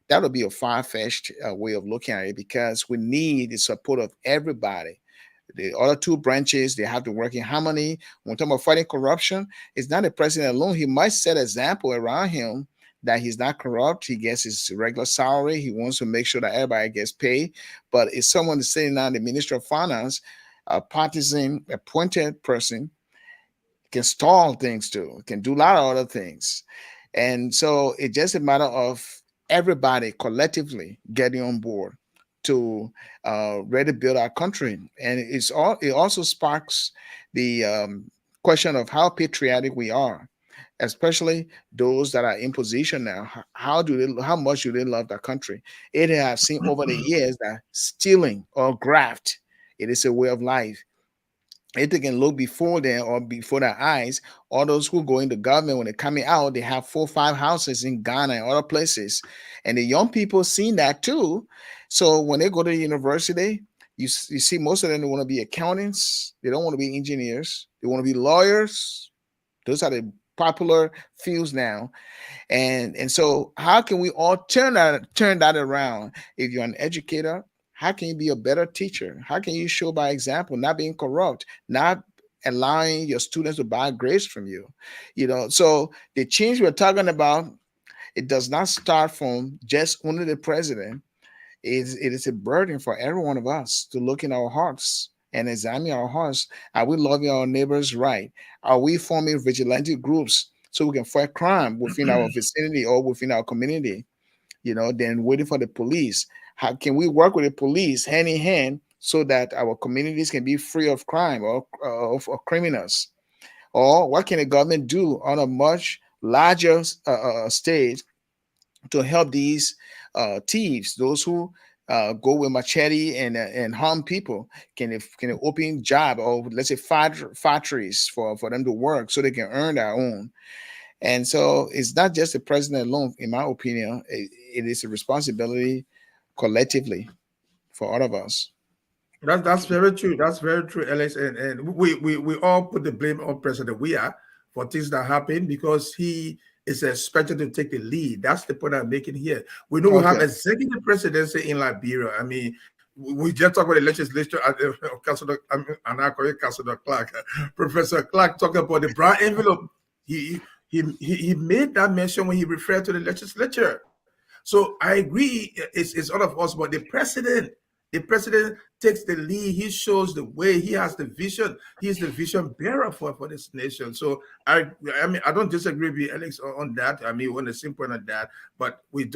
that would be a far-fetched way of looking at it, because we need the support of everybody. The other two branches, they have to work in harmony. When we talk about fighting corruption, it's not the president alone. He might set example around him that he's not corrupt. He gets his regular salary. He wants to make sure that everybody gets paid. But if someone is sitting down, the Minister of Finance, a partisan appointed person, can stall things too, can do a lot of other things. And so it's just a matter of everybody collectively getting on board to ready to build our country. And it also sparks the question of how patriotic we are, especially those that are in position now. How much do they love their country? It has seen over the years that stealing or graft, it is a way of life. If they can look before them or before their eyes, all those who go into government, when they're coming out, they have 4 or 5 houses in Ghana and other places. And the young people seen that too. So when they go to the university, you see most of them, they want to be accountants. They don't want to be engineers. They want to be lawyers. Those are the popular fields now. And so how can we all turn that around? If you're an educator, how can you be a better teacher? How can you show by example, not being corrupt, not allowing your students to buy grades from you? So the change we're talking about, it does not start from just only the president. It is a burden for every one of us to look in our hearts and examine our hearts. Are we loving our neighbors right? Are we forming vigilante groups so we can fight crime within our vicinity or within our community? Then waiting for the police. How can we work with the police hand in hand so that our communities can be free of crime or of criminals? Or what can the government do on a much larger stage to help these thieves, those who go with machete and harm people? Can they open job, or let's say factories for them to work so they can earn their own? And so it's not just the president alone, in my opinion. It is a responsibility collectively for all of us. That's very true. That's very true, Alex. And we all put the blame on President Weah for things that happen because he is expected to take the lead. That's the point I'm making here. We know we have Okay. executive presidency in Liberia. I mean, we just talked about the legislature. Councilor, and I call it Councilor Clark. Professor Clark talked about the brown envelope. He made that mention when he referred to the legislature. So I agree, it's all of us, but the president takes the lead. He shows the way. He has the vision. He's the vision bearer for this nation. So I mean, I don't disagree with Alex on that. I mean, we're on the same point on that. But we're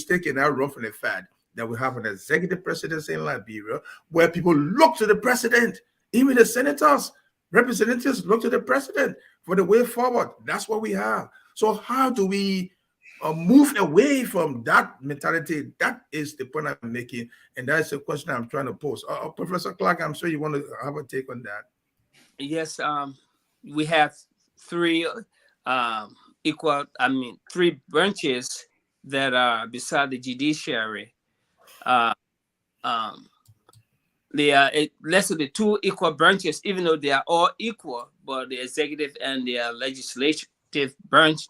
taking that rough from the fact that we have an executive presidency in Liberia where people look to the president, even the senators, representatives look to the president for the way forward. That's what we have. So how do we move away from that mentality? That is the point I'm making, and that's the question I'm trying to pose. Professor Clark, I'm sure you want to have a take on that. Yes, we have three three branches that are beside the judiciary. Uh, um, they are less of the two equal branches, even though they are all equal, but the executive and the legislative branch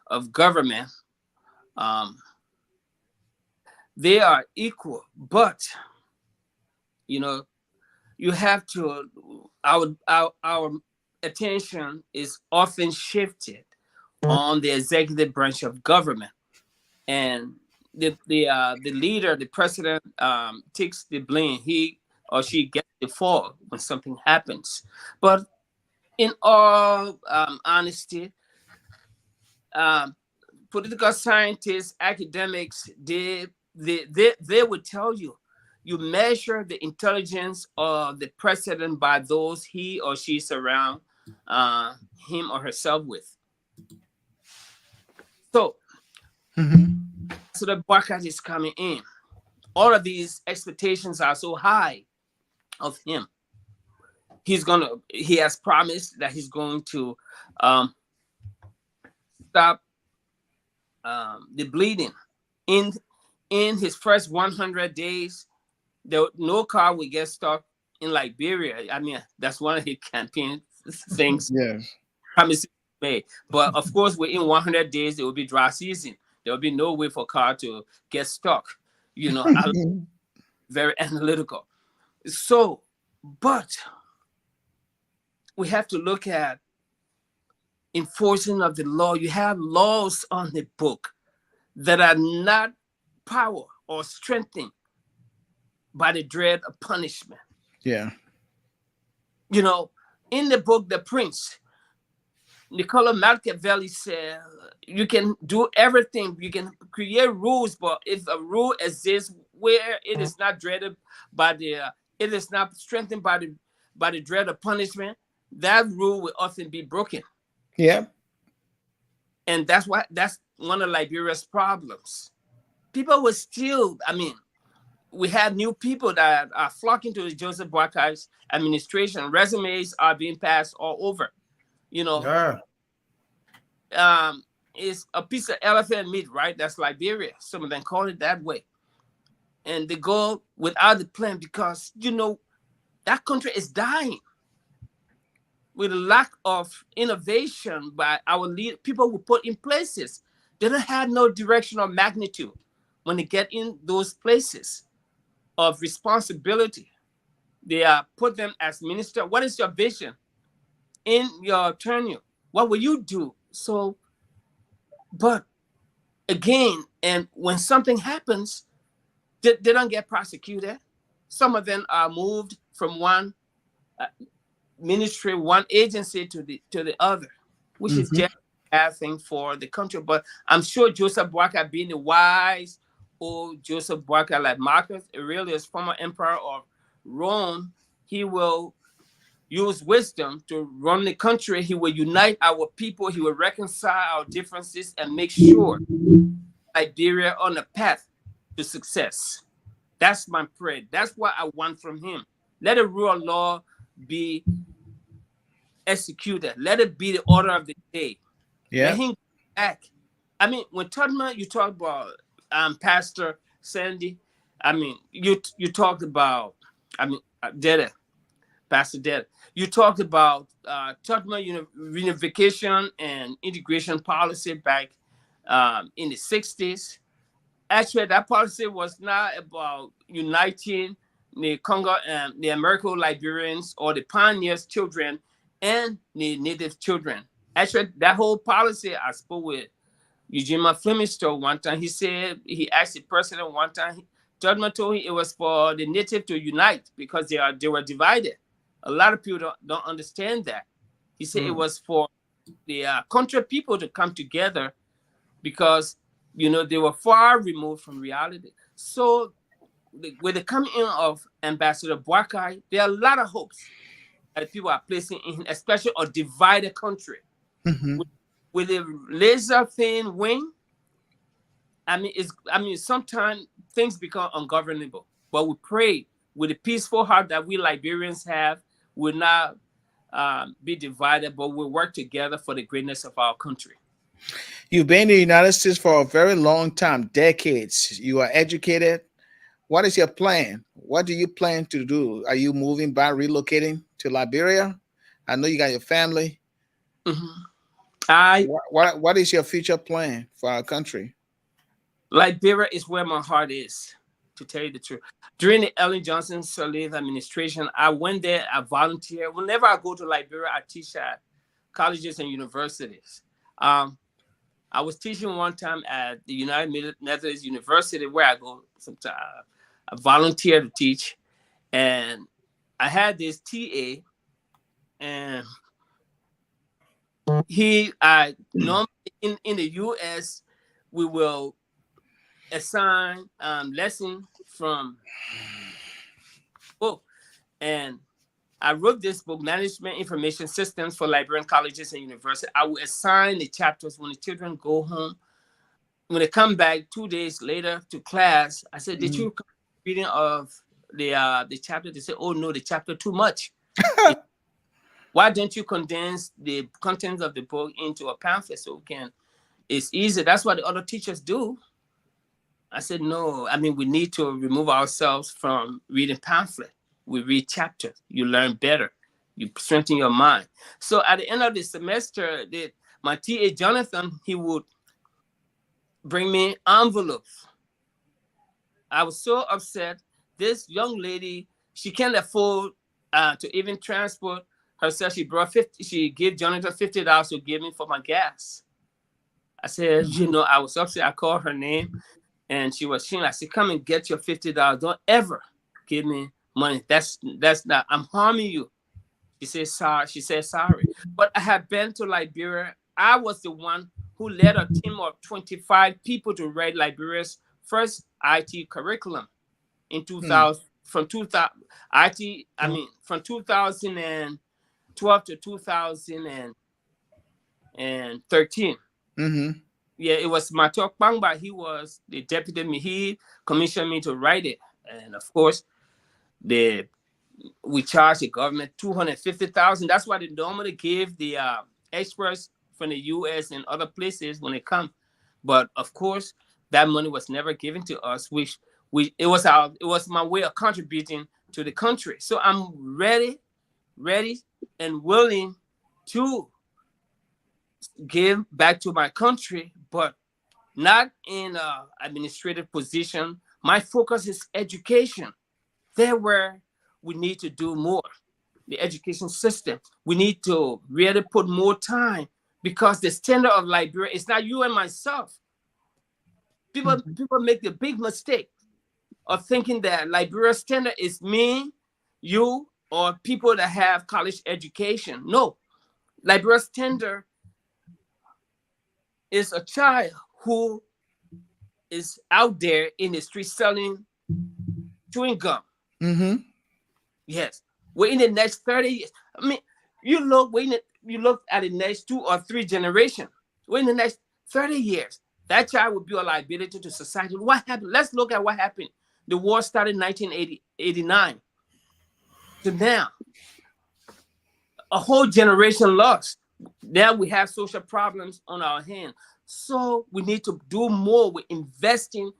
of government, um, they are equal, but you have to our attention is often shifted on the executive branch of government, and the leader, the president, takes the blame. He or she gets the fall when something happens. But in all honesty, um, political scientists, academics, they would tell you, you measure the intelligence of the president by those he or she surround uh, him or herself with. So, Mm-hmm. so the bucket is coming in. All of these expectations are so high of him. He has promised that he's going to um, stop the bleeding in his first 100 days. No car will get stuck in Liberia. I mean, that's one of the campaign things Yes. promises made. But of course, within 100 days, there will be dry season. There will be no way for car to get stuck. I'm very analytical. So, but we have to look at enforcing of the law. You have laws on the book that are not power or strengthened by the dread of punishment. Yeah. You know, in the book, The Prince, Niccolo Machiavelli said, you can do everything, you can create rules, but if a rule exists where it is not dreaded by it is not strengthened by the dread of punishment, that rule will often be broken. Yeah. And that's one of Liberia's problems. People will still, I mean, we have new people that are flocking to the Joseph Boakai's administration. Resumes are being passed all over. You know, Yeah. It's a piece of elephant meat, right? That's Liberia. Some of them call it that way. And they go without the plan because, that country is dying with a lack of innovation by our people who put in places. They don't have no direction or magnitude when they get in those places of responsibility. They put them as minister. What is your vision in your tenure? What will you do? So, but again, and when something happens, they don't get prosecuted. Some of them are moved from one ministry, one agency to the other, which is Mm-hmm. just a bad thing for the country. But I'm sure Joseph Boakai, being a wise old Joseph Boakai, like Marcus Aurelius, former emperor of Rome, he will use wisdom to run the country. He will unite our people. He will reconcile our differences and make sure Liberia on a path to success. That's my prayer. That's what I want from him. Let the rule of law be executed. Let it be the order of the day. Let Yeah. him act. I mean, when Todman, you talk about Pastor Sandy. I mean, you talked about, Deddeh, Pastor Deddeh. You talked about Todman unification and integration policy back in the 60s. Actually, that policy was not about uniting the Congo and the American Liberians or the pioneers' children and the native children. Actually, that whole policy, I spoke with Eugene Flemister one time. He said, he asked the president one time, Judgment told him it was for the native to unite because they were divided. A lot of people don't understand that. He said it was for the country people to come together because they were far removed from reality. So with the coming in of Ambassador Boakai, there are a lot of hopes that people are placing in, especially a divided country. Mm-hmm. With a laser thin wing, sometimes things become ungovernable. But we pray with a peaceful heart that we Liberians have will not be divided, but we'll work together for the greatness of our country. You've been in the United States for a very long time, decades. You are educated. What is your plan? What do you plan to do? Are you moving by relocating to Liberia? I know you got your family. Mhm. I What is your future plan for our country? Liberia is where my heart is, to tell you the truth. During the Ellen Johnson Sirleaf administration, I went there, I volunteered. Whenever I go to Liberia, I teach at colleges and universities. I was teaching one time at the United Methodist University where I go sometimes. I volunteer to teach. And I had this TA, and I normally in the US, we will assign lesson from book. And I wrote this book, Management Information Systems for Liberian Colleges and Universities. I will assign the chapters when the children go home. When they come back 2 days later to class, I said, did you reading of the chapter? They said, oh no, the chapter too much. Why don't you condense the contents of the book into a pamphlet so we can, it's easy. That's what the other teachers do. I said, no, I mean, we need to remove ourselves from reading pamphlet. We read chapters. You learn better. You strengthen your mind. So at the end of the semester, my TA, Jonathan, he would bring me envelopes. I was so upset. This young lady, she can't afford to even transport herself. She brought she gave Jonathan $50 to give me for my gas. I said, I was upset. I called her name. And she was saying, I said, come and get your $50. Don't ever give me money. That's not, I'm harming you. She said, sorry. She said, sorry. But I had been to Liberia. I was the one who led a team of 25 people to write Liberia's first IT curriculum in 2000, from 2000, from 2012 to 2013. Mm-hmm. Yeah, it was Matok Bangba. He was the deputy. He commissioned me to write it, and of course, we charge the government $250,000. That's why they normally give the experts from the U.S. and other places when they come. But of course, that money was never given to us. It was my way of contributing to the country. So I'm ready, and willing to give back to my country, but not in an administrative position. My focus is education. There where we need to do more. The education system. We need to really put more time because the standard of Liberia is not you and myself. People make the big mistake of thinking that Liberia's standard is me, you, or people that have college education. No, Liberia's standard is a child who is out there in the street selling chewing gum. Mm-hmm. Yes. We're in the next 30 years. I mean, you look at the next 2 or 3 generations. We're in the next 30 years. That child will be a liability to society. What happened? Let's look at what happened. The war started in 1989 to now. A whole generation lost. Now we have social problems on our hands. So we need to do more with investing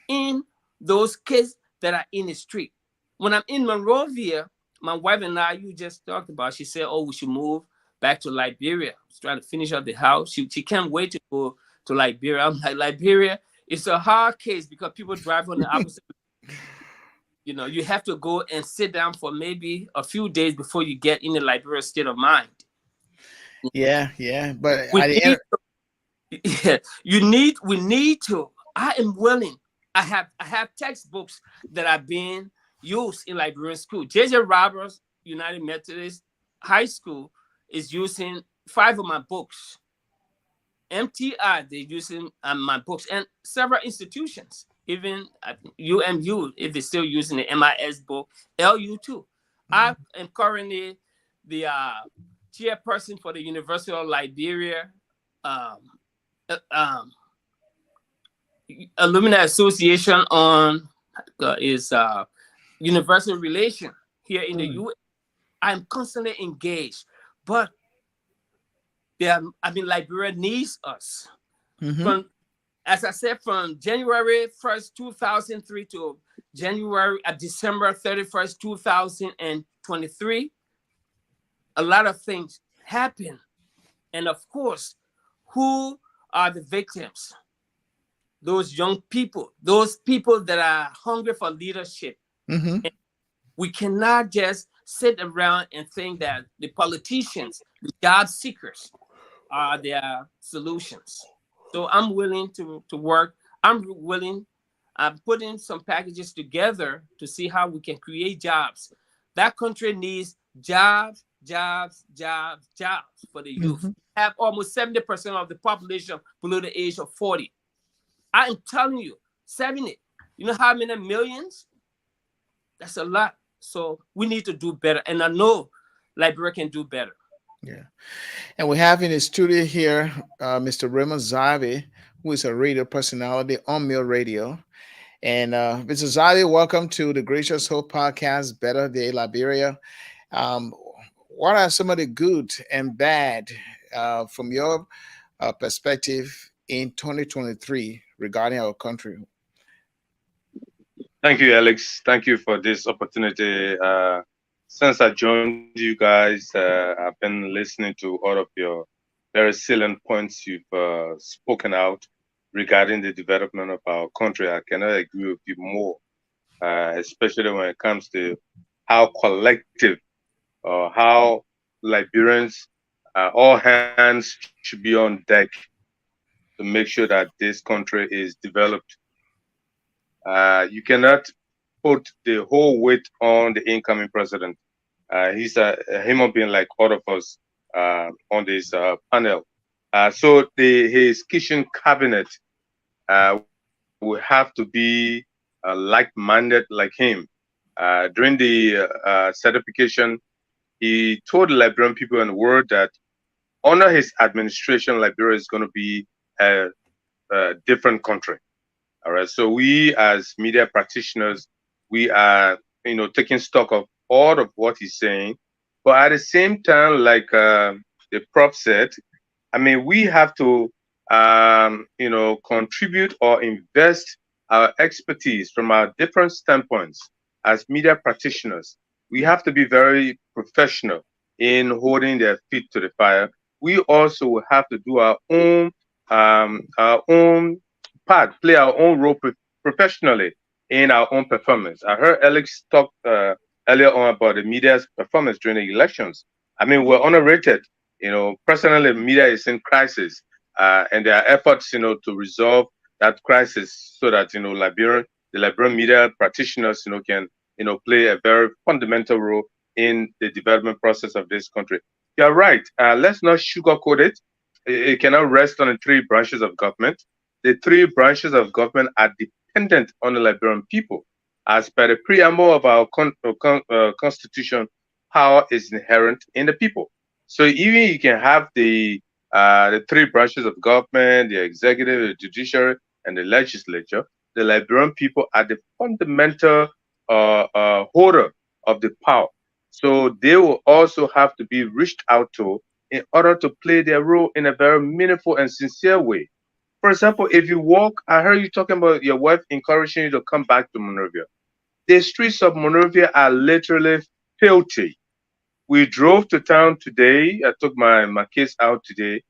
in those kids that are in the street. When I'm in Monrovia, my wife and I, you just talked about, she said, oh, we should move back to Liberia. She's trying to finish up the house. She can't wait to go to Liberia. I'm like, Liberia, it's a hard case because people drive on the opposite. You have to go and sit down for maybe a few days before you get in the Liberia state of mind. Yeah. But we need to. I am willing. I have textbooks that are being used in Liberian school. J.J. Roberts United Methodist High School is using 5 of my books. MTI, they're using my books, and several institutions, even UMU, if they're still using the MIS book, LU too. I am currently the chairperson for the University of Liberia Alumni Association on universal relation here in the U.S. I'm constantly engaged, but Liberia needs us. Mm-hmm. As I said, from January 1st, 2003 to December 31st, 2023, a lot of things happen. And of course, who are the victims? those young people, those people that are hungry for leadership. Mm-hmm. We cannot just sit around and think that the politicians, the job seekers, are their solutions. So I'm willing to work. I'm willing. I'm putting some packages together to see how we can create jobs. That country needs jobs, jobs, jobs, jobs for the youth. Mm-hmm. Have almost 70% of the population below the age of 40. I am telling you, 70. You know how many millions? That's a lot. So we need to do better. And I know Liberia can do better. Yeah. And we have in the studio here Mr. Raymond Zavi, who is a radio personality on Mill Radio. And Mr. Zavi, welcome to the Gracious Hope Podcast, Better Day Liberia. Um, what are some of the good and bad from your perspective in 2023 regarding our country? Thank you, Alex. Thank you for this opportunity. Since I joined you guys, I've been listening to all of your very salient points you've spoken out regarding the development of our country. I cannot agree with you more, especially when it comes to how collective or how Liberians, all hands should be on deck to make sure that this country is developed. You cannot put the whole weight on the incoming president. He's a human being like all of us on this panel. So his kitchen cabinet will have to be like-minded like him. During the certification, he told the Liberian people in the world that under his administration, Liberia is going to be a different country. All right. So we as media practitioners, we are, taking stock of all of what he's saying. But at the same time, like the prof said, I mean, we have to, contribute or invest our expertise from our different standpoints as media practitioners. We have to be very professional in holding their feet to the fire. We also have to do our own part, play our own role professionally in our own performance. I heard Alex talk earlier on about the media's performance during the elections. I mean, we're underrated. Personally, media is in crisis, and there are efforts, to resolve that crisis so that the Liberian media practitioners, can, play a very fundamental role in the development process of this country. You're right. Let's not sugarcoat it. It cannot rest on the three branches of government. The three branches of government are dependent on the Liberian people. As per the preamble of our constitution, power is inherent in the people. So even you can have the three branches of government, the executive, the judiciary, and the legislature, the Liberian people are the fundamental holder of the power. So they will also have to be reached out to in order to play their role in a very meaningful and sincere way. For example, if you walk, I heard you talking about your wife encouraging you to come back to Monrovia. The streets of Monrovia are literally filthy. We drove to town today. I took my kids out today.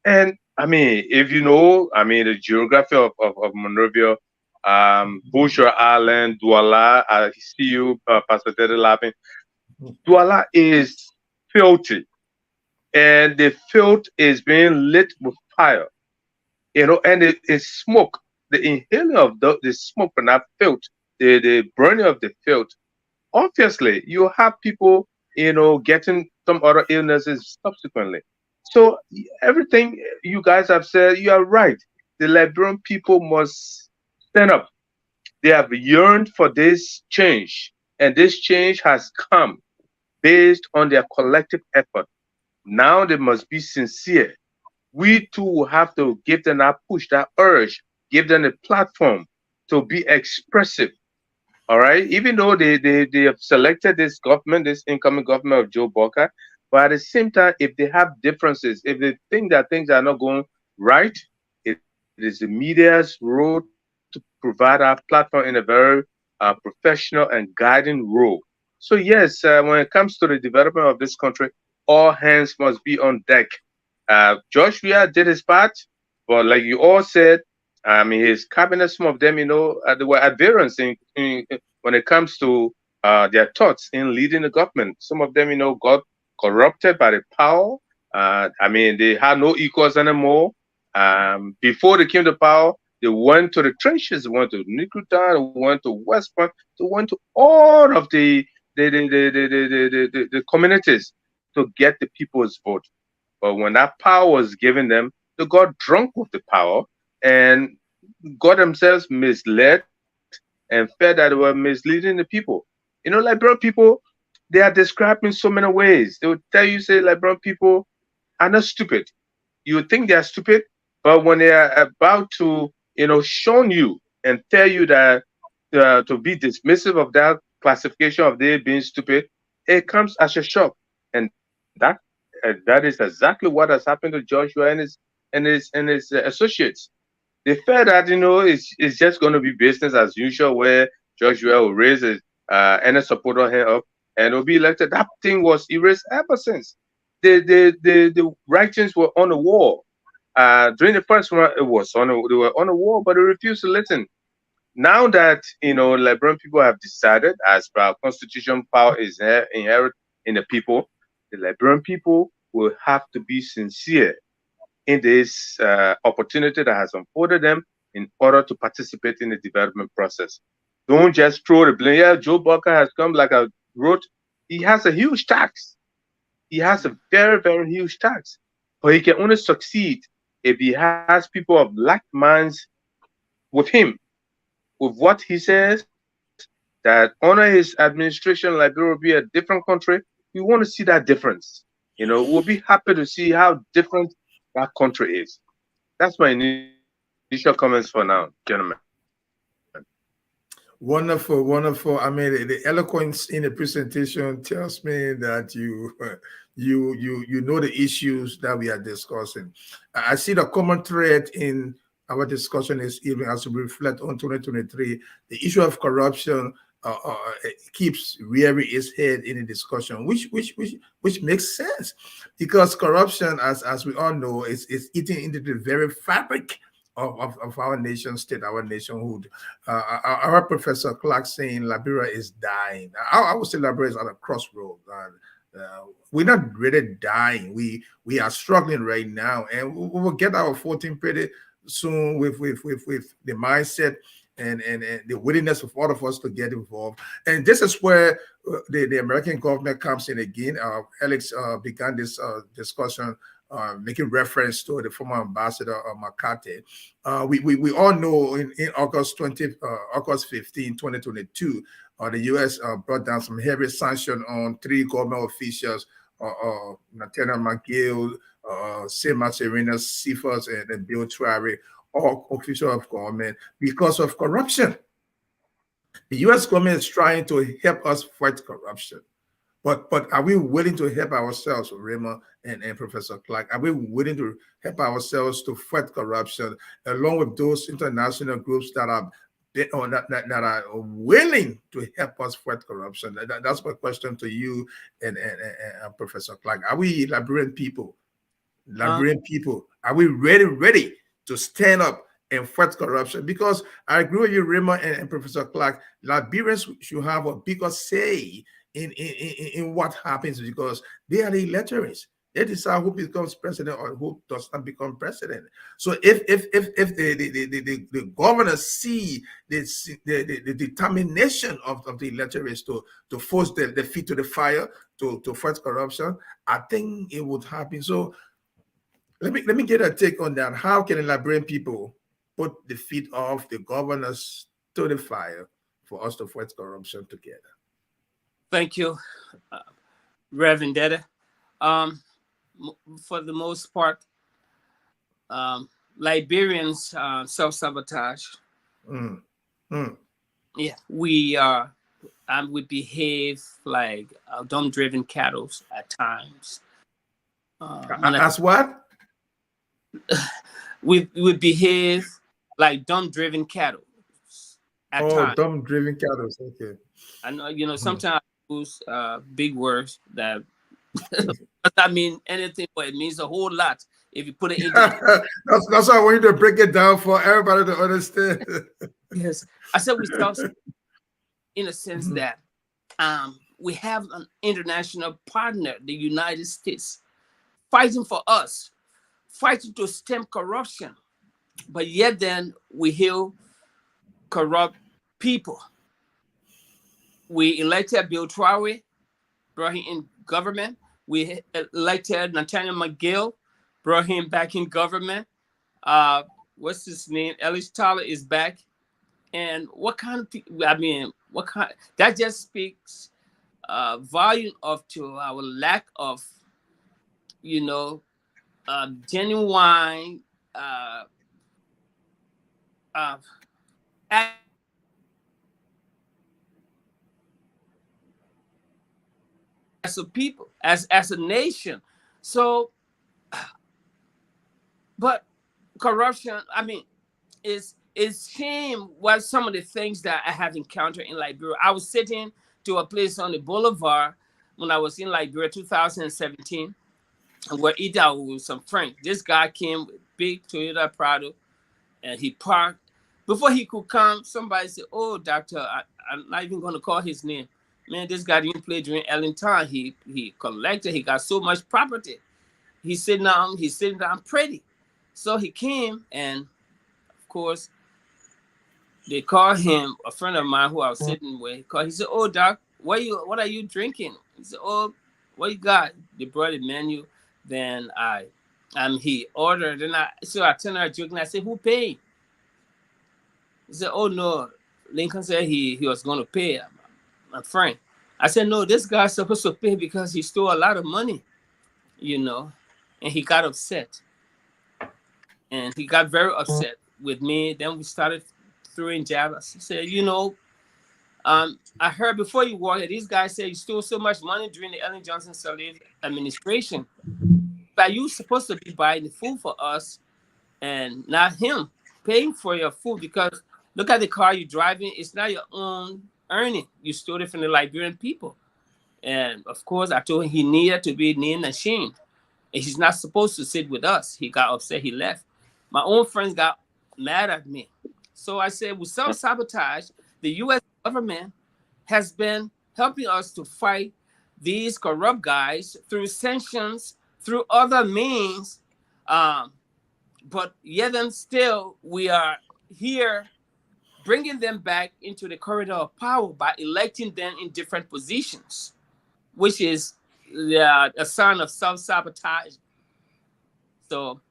And I mean, if the geography of Monrovia, Bushra Island, Douala, I see you, Pastor Deddeh laughing. Douala is filthy. And the filth is being lit with fire. And it's smoke. The inhaling of the smoke from that filth, the burning of the filth. Obviously, you have people, getting some other illnesses subsequently. So everything you guys have said, you are right. The Liberian people must stand up. They have yearned for this change, and this change has come based on their collective effort. Now they must be sincere. We too will have to give them that push, that urge, give them a platform to be expressive. All right. Even though they have selected this government, this incoming government of Joe Boca, but at the same time, if they have differences, if they think that things are not going right, it is the media's role to provide our platform in a very professional and guiding role. So yes, when it comes to the development of this country, all hands must be on deck. Joshua did his part, but like you all said, I mean, his cabinet, some of them, they were at variance when it comes to their thoughts in leading the government. Some of them, got corrupted by the power. I mean, they had no equals anymore. Before they came to power, they went to the trenches, they went to Nikuta, they went to West Point, they went to all of the communities to get the people's vote. But when that power was given them, they got drunk with the power and got themselves misled and felt that they were misleading the people. Liberal people, they are described in so many ways. They would tell you, say, liberal people are not stupid. You would think they are stupid, but when they are about to, shun you and tell you that to be dismissive of that classification of they being stupid, it comes as a shock. And that is exactly what has happened to Joshua and his associates. They felt that it's just going to be business as usual, where Joshua will raise any supporter hand up and will be elected. That thing was erased ever since. The writings were on the wall. During the first one, they were on the wall, but they refused to listen. Now that Liberian people have decided, as per our constitution, power is inherent in the people, the Liberian people will have to be sincere in this opportunity that has unfolded them in order to participate in the development process. Don't just throw the blame. Yeah, Joe Bucker has come, like I wrote, he has a huge tax. He has a very, very huge tax. But he can only succeed if he has people of like minds with him, with what he says, that under his administration, Liberia will be a different country. We want to see that difference. We'll be happy to see how different that country is. That's my initial comments for now, gentlemen. Wonderful, wonderful. I mean, the eloquence in the presentation tells me that you know the issues that we are discussing. I see the common thread in our discussion is even as we reflect on 2023, the issue of corruption keeps rearing its head in the discussion, which makes sense, because corruption, as we all know, is eating into the very fabric of our nation state, our nationhood. Our Professor Clark saying Liberia is dying. I would say Liberia is at a crossroad. We're not really dying. We are struggling right now, and we will get our 14 pretty soon with the mindset and the willingness of all of us to get involved. And this is where the American government comes in again. Alex began this discussion making reference to the former ambassador McCarthy. We all know in August 15, 2022, the U.S. brought down some heavy sanction on 3 government officials, Nathaniel McGill, Sema Serena Cephas, and Bill Traore, all officials of government, because of corruption. The U.S. government is trying to help us fight corruption. But are we willing to help ourselves, Raymond and Professor Clark? Are we willing to help ourselves to fight corruption along with those international groups that are willing to help us fight corruption? That's my question to you and Professor Clark. Are we Liberian people? Are we ready to stand up and fight corruption? Because I agree with you, Raymond and Professor Clark. Liberians should have a bigger say in what happens, because they are the electors. They decide who becomes president or who does not become president. So if the governors see the determination of the electors to force the feet to the fire to fight corruption, I think it would happen. So let me get a take on that. How can the Liberian people put the feet of the governors to the fire for us to fight corruption together? Thank you, Reverend Deddeh. For the most part, Liberians self-sabotage. Yeah, we behave like dumb-driven cattle at times. As what? We behave like dumb-driven cattle at times. Oh, dumb-driven cattle. Okay. I know, sometimes I use big words that does not mean anything, but it means a whole lot If you put it into the That's why I want you to break it down for everybody to understand. yes, I said we self in a sense Mhm. that we have an international partner, the United States, fighting for us, fighting to stem corruption, but yet then we heal corrupt people. We elected Bill Traore, brought him in government. We elected Nathaniel McGill, brought him back in government. Uh, what's his name? Ellis Tyler is back. And what kind of people, I mean, what kind, that just speaks volume of to our lack of, you know, genuine uh, uh, as a people, as a nation. So, but corruption, I mean, is shame what some of the things that I have encountered in Liberia. I was sitting to a place on the boulevard when I was in Liberia 2017, and we're eating out with some friends. This guy came with big Toyota Prado, and he parked. Before he could come, somebody said, "Oh, doctor, I'm not even going to call his name. Man, this guy didn't play during Ellen time. He collected. He got so much property. He's sitting down pretty." So he came, and of course, they called him. A friend of mine who I was sitting with, he called. He said, "Oh, doc, what are you drinking?" He said, "Oh, what you got?" They brought the menu. Then he ordered, and I turned around joking. I said, "Who paid?" He said, "Oh no." Lincoln said he was going to pay, my friend. I said, "No, this guy's supposed to pay because he stole a lot of money, you know," and he got upset, and he got very upset with me. Then we started throwing jabs. I said, I heard before you walked here, these guys said you stole so much money during the Ellen Johnson Sirleaf administration, but you supposed to be buying the food for us and not him paying for your food, because look at the car you're driving. It's not your own earning. You stole it from the Liberian people. And of course, I told him he needed to be named and ashamed. And he's not supposed to sit with us. He got upset. He left. My own friends got mad at me. So I said, with self sabotage, the U.S. government has been helping us to fight these corrupt guys through sanctions, through other means. Um, but yet and still, we are here bringing them back into the corridor of power by electing them in different positions, which is a sign of self-sabotage. So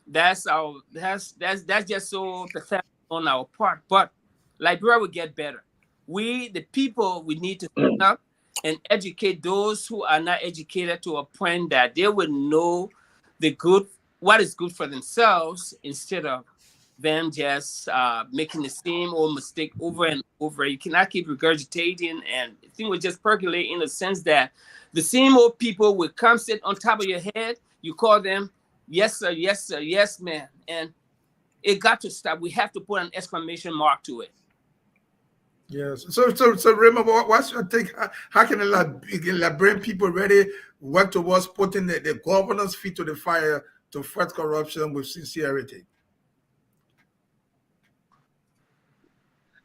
that's just so pathetic on our part. But Liberia will get better. We, the people, we need to stand up and educate those who are not educated to a point that they will know the good, what is good for themselves, instead of them just making the same old mistake over and over. You cannot keep regurgitating, and the thing will just percolate in the sense that the same old people will come sit on top of your head. You call them, "Yes, sir, yes, sir, yes, man." And it got to stop. We have to put an exclamation mark to it. Yes. So remember, what's your take? How can the Liberian people really work towards putting the governor's feet to the fire to fight corruption with sincerity?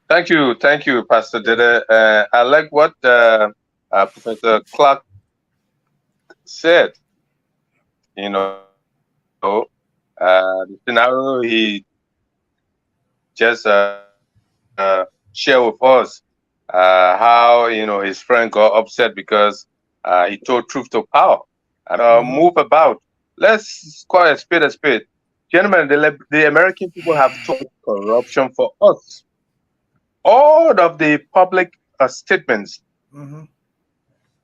Thank you, Pastor Deddeh. I like what Professor Clark said. The scenario he just share with us, how his friend got upset because he told truth to power and Mhm. move about. Let's call a spade a spade. Gentlemen, the American people have told corruption for us. All of the public statements Mhm.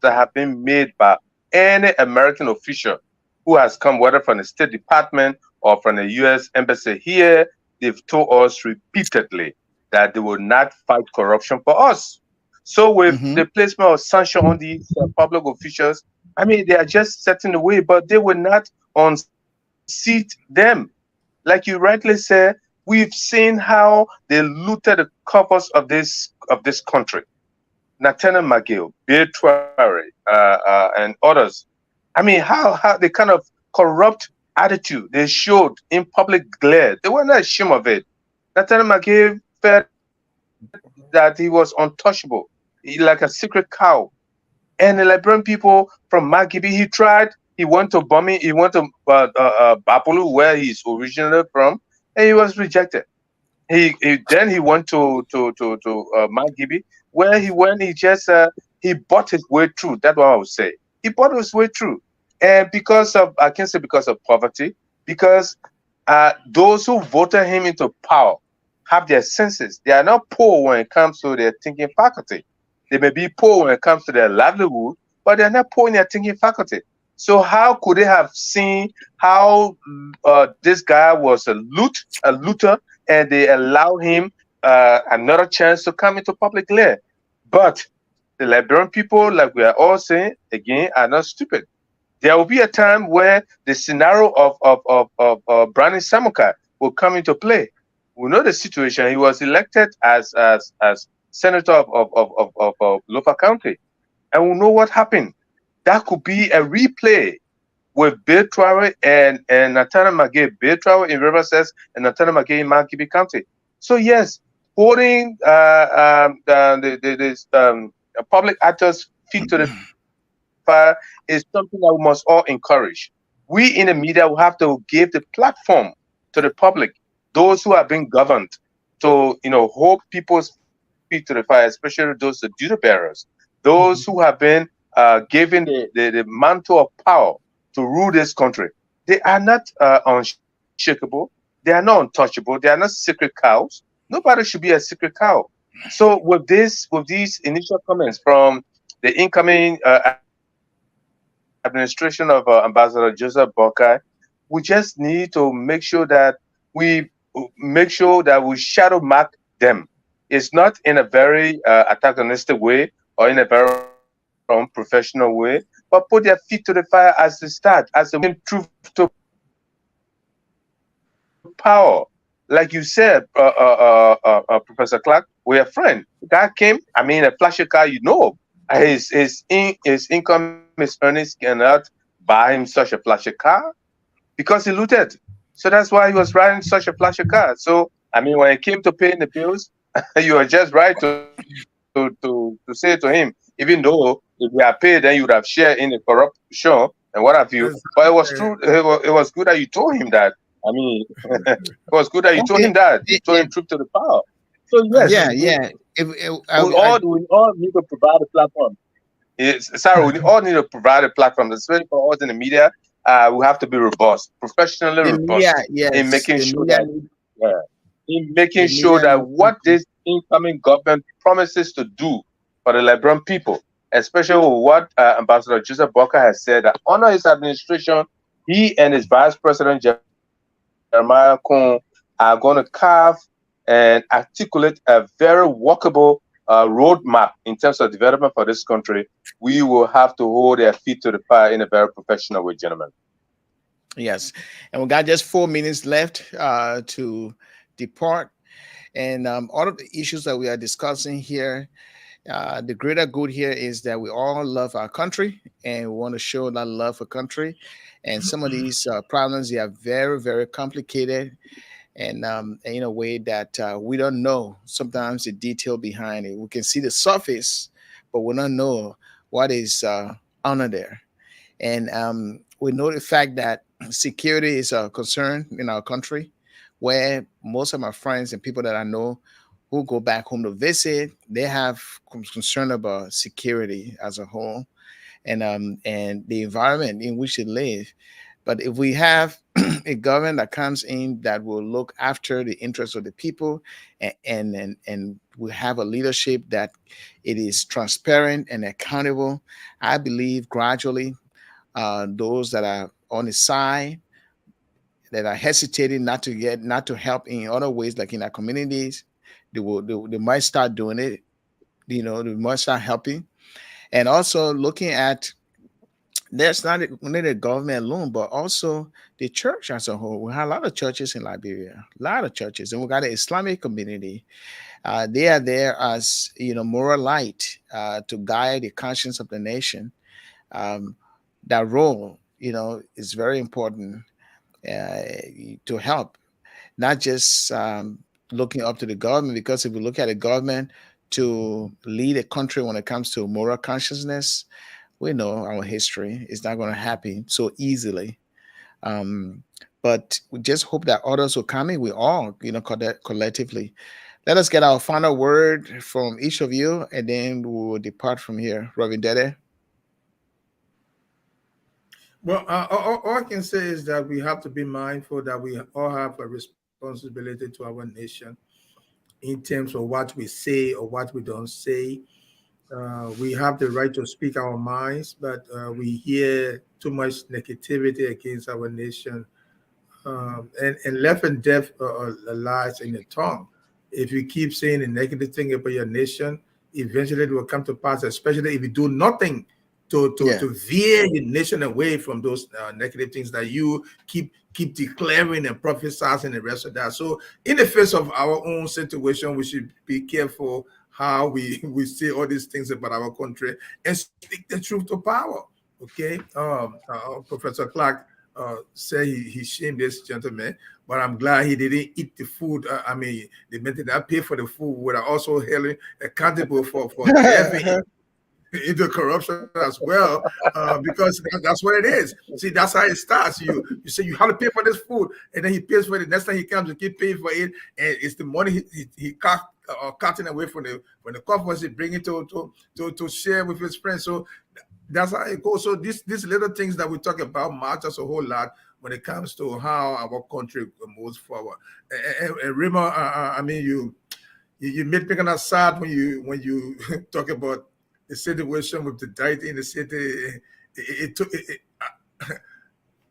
that have been made by any American official who has come, whether from the State Department or from the U.S. Embassy here, they've told us repeatedly that they will not fight corruption for us. So, with Mm-hmm. the placement of sanction on these public officials, I mean, they are just setting the way, but they will not unseat them. Like you rightly said, we've seen how they looted the coffers of this country. Nathaniel McGill, Bill Traore, and others. I mean, how they kind of corrupt attitude they showed in public glare. They were not ashamed of it. Nathaniel McGee felt that he was untouchable, like a secret cow. And the Liberian people from Magibi, he tried. He went to Bami, he went to Bapulu, where he's originally from, and he was rejected. He then he went to Magibi, where he went. He just he bought his way through. That's what I would say. He bought his way through, and because of, I can't say because of poverty, because those who voted him into power have their senses. They are not poor when it comes to their thinking faculty. They may be poor when it comes to their livelihood, but they're not poor in their thinking faculty. So how could they have seen how this guy was a looter, and they allow him another chance to come into public glare? But the Liberian people, like we are all saying again, are not stupid. There will be a time where the scenario of Brandon Samuka will come into play. We know the situation. He was elected as senator of Lofa County, and we know what happened. That could be a replay with Bill Traore and Natana Magee. Bill Traore in Riverside and Natana Magee in Makibi County. So yes, holding public actors' feet to the fire is something that we must all encourage. We in the media will have to give the platform to the public, those who are being governed, to hold people's feet to the fire, especially those the duty bearers, those who have been given the mantle of power to rule this country. They are not unshakable. They are not untouchable. They are not secret cows. Nobody should be a secret cow. So with these initial comments from the incoming administration of Ambassador Joseph Boakai, we just need to make sure that we shadow mark them. It's not in a very antagonistic way or in a very unprofessional way, but put their feet to the fire as they start, as they bring truth to power. Like you said, Professor Clark, we're a friend. The guy came, I mean, a flashy car, his income, his earnings cannot buy him such a flashy car because he looted. So that's why he was riding such a flashy car. So I mean, when it came to paying the bills, you were just right to say to him, even though if you had paid, then you would have shared in the corruption and what have you. But it was true. Exactly. It was good that you told him that. I mean, it was good that you told him Okay. that. You told him truth to the power. So yes, Yeah, yeah. we all need to provide a platform. Sorry, we all need to provide a platform, especially for us in the media. We have to be robust, professionally the media, robust, in yes, making the sure media that need in making the sure media that need what this incoming government promises to do for the Liberian people, especially with what Ambassador Joseph Boakai has said, that under his administration, he and his Vice President Jeremiah Kun are going to carve and articulate a very workable roadmap in terms of development for this country. We will have to hold their feet to the fire in a very professional way, gentlemen. Yes, and we got just 4 minutes left to depart. And all of the issues that we are discussing here, the greater good here is that we all love our country and we want to show that love for country. And some of these problems, they are very, very complicated, and in a way that we don't know sometimes the detail behind it. We can see the surface, but we don't know what is under there. And we know the fact that security is a concern in our country, where most of my friends and people that I know who go back home to visit, they have concern about security as a whole, and the environment in which they live. But if we have a government that comes in that will look after the interests of the people, and we have a leadership that it is transparent and accountable, I believe gradually those that are on the side, that are hesitating not to help in other ways, like in our communities, they might start doing it. They might start helping, and also looking at, there's not only the government alone, but also the church as a whole. We have a lot of churches in Liberia, a lot of churches, and we got an Islamic community. They are there as moral light to guide the conscience of the nation. Um, that role, is very important. uh, to help, not just looking up to the government. Because if we look at the government to lead a country when it comes to moral consciousness, we know our history is not going to happen so easily. Um, but we just hope that others will come in. We all, collectively. Let us get our final word from each of you, and then we will depart from here. Robin Deddeh. Well, all I can say is that we have to be mindful that we all have a responsibility to our nation in terms of what we say or what we don't say. We have the right to speak our minds, but we hear too much negativity against our nation, and life and death lies in the tongue. If you keep saying a negative thing about your nation, eventually it will come to pass, especially if you do nothing Yeah. to veer your nation away from those negative things that you keep declaring and prophesying and the rest of that. So in the face of our own situation, we should be careful how we say all these things about our country and speak the truth to power. Okay. Professor Clark say he shamed this gentleman, but I'm glad he didn't eat the food. I mean, the men that pay for the food were also held accountable for delving into corruption as well, because that's what it is. See, that's how it starts. You say you have to pay for this food, and then he pays for it. Next time he comes, you keep paying for it, and it's the money he cutting away from the coffers he bring it to share with his friends. So that's how it goes. So these little things that we talk about matters a whole lot when it comes to how our country moves forward. And Rima, I mean, you made me kind of sad when you talk about the situation with the deity in the city.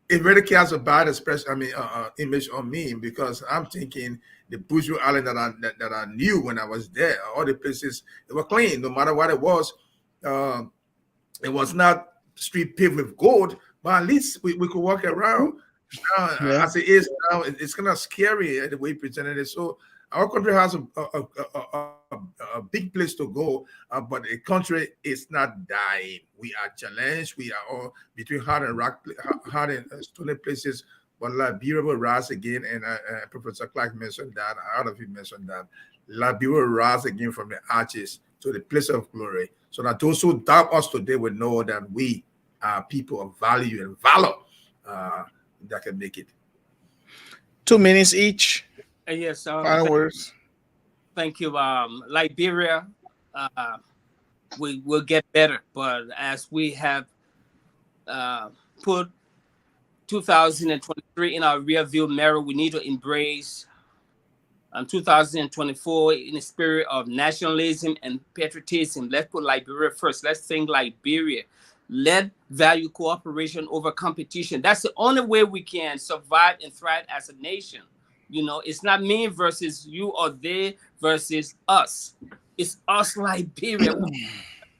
It really casts a bad expression. I mean, image on me, because I'm thinking the Buju Island that I knew when I was there, all the places they were clean, no matter what it was. Uh, it was not street paved with gold, but at least we could walk around. Now, Yeah. as it is now, it's kind of scary the way he presented it. So our country has a big place to go, but the country is not dying. We are challenged. We are all between hard and stony places. But Liberia will rise again, and Professor Clark mentioned that. All of you mentioned that Liberia will rise again from the arches to the place of glory, so that those who doubt us today will know that we are people of value and valor uh, that can make it. 2 minutes each. Yes, Final words. thank you. Liberia, uh, we will get better, but as we have uh, put 2023 in our rear view mirror, we need to embrace 2024 in the spirit of nationalism and patriotism. Let's put Liberia first. Let's think Liberia. Let value cooperation over competition. That's the only way we can survive and thrive as a nation. You know, it's not me versus you or they versus us. It's us, Liberia,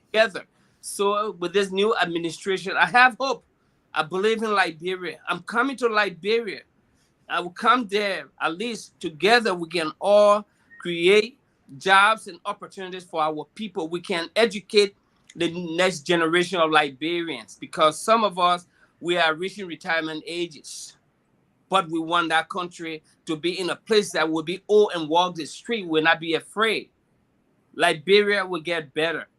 together. So with this new administration, I have hope. I believe in Liberia. I'm coming to Liberia. I will come there. At least together we can all create jobs and opportunities for our people. We can educate the next generation of Liberians, because some of us, we are reaching retirement ages, but we want that country to be in a place that will be old and walk the street, will not be afraid. Liberia will get better.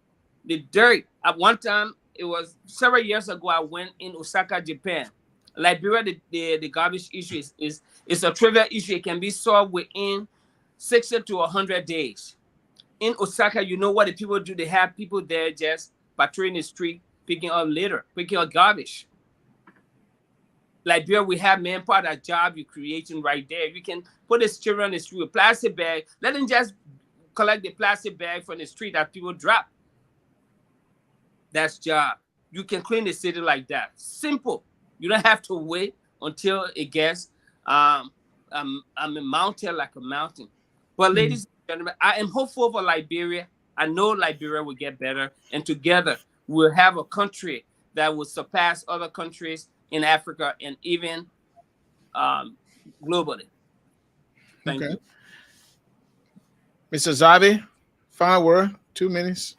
The dirt, at one time, it was several years ago, I went in Osaka, Japan. Liberia, the garbage issue is a trivial issue. It can be solved within 60 to 100 days. In Osaka, you know what the people do? They have people there just patrolling the street, picking up litter, picking up garbage. Liberia, we have manpower, that job you're creating right there. You can put this children on the street with plastic bag. Let them just collect the plastic bag from the street that people drop. That's job. You can clean the city like that. Simple. You don't have to wait until it gets I'm a mountain like a mountain. But ladies and gentlemen, I am hopeful for Liberia. I know Liberia will get better, and together we'll have a country that will surpass other countries in Africa and even um, globally. Thank Okay. you. Mr. Zabi, final word. 2 minutes.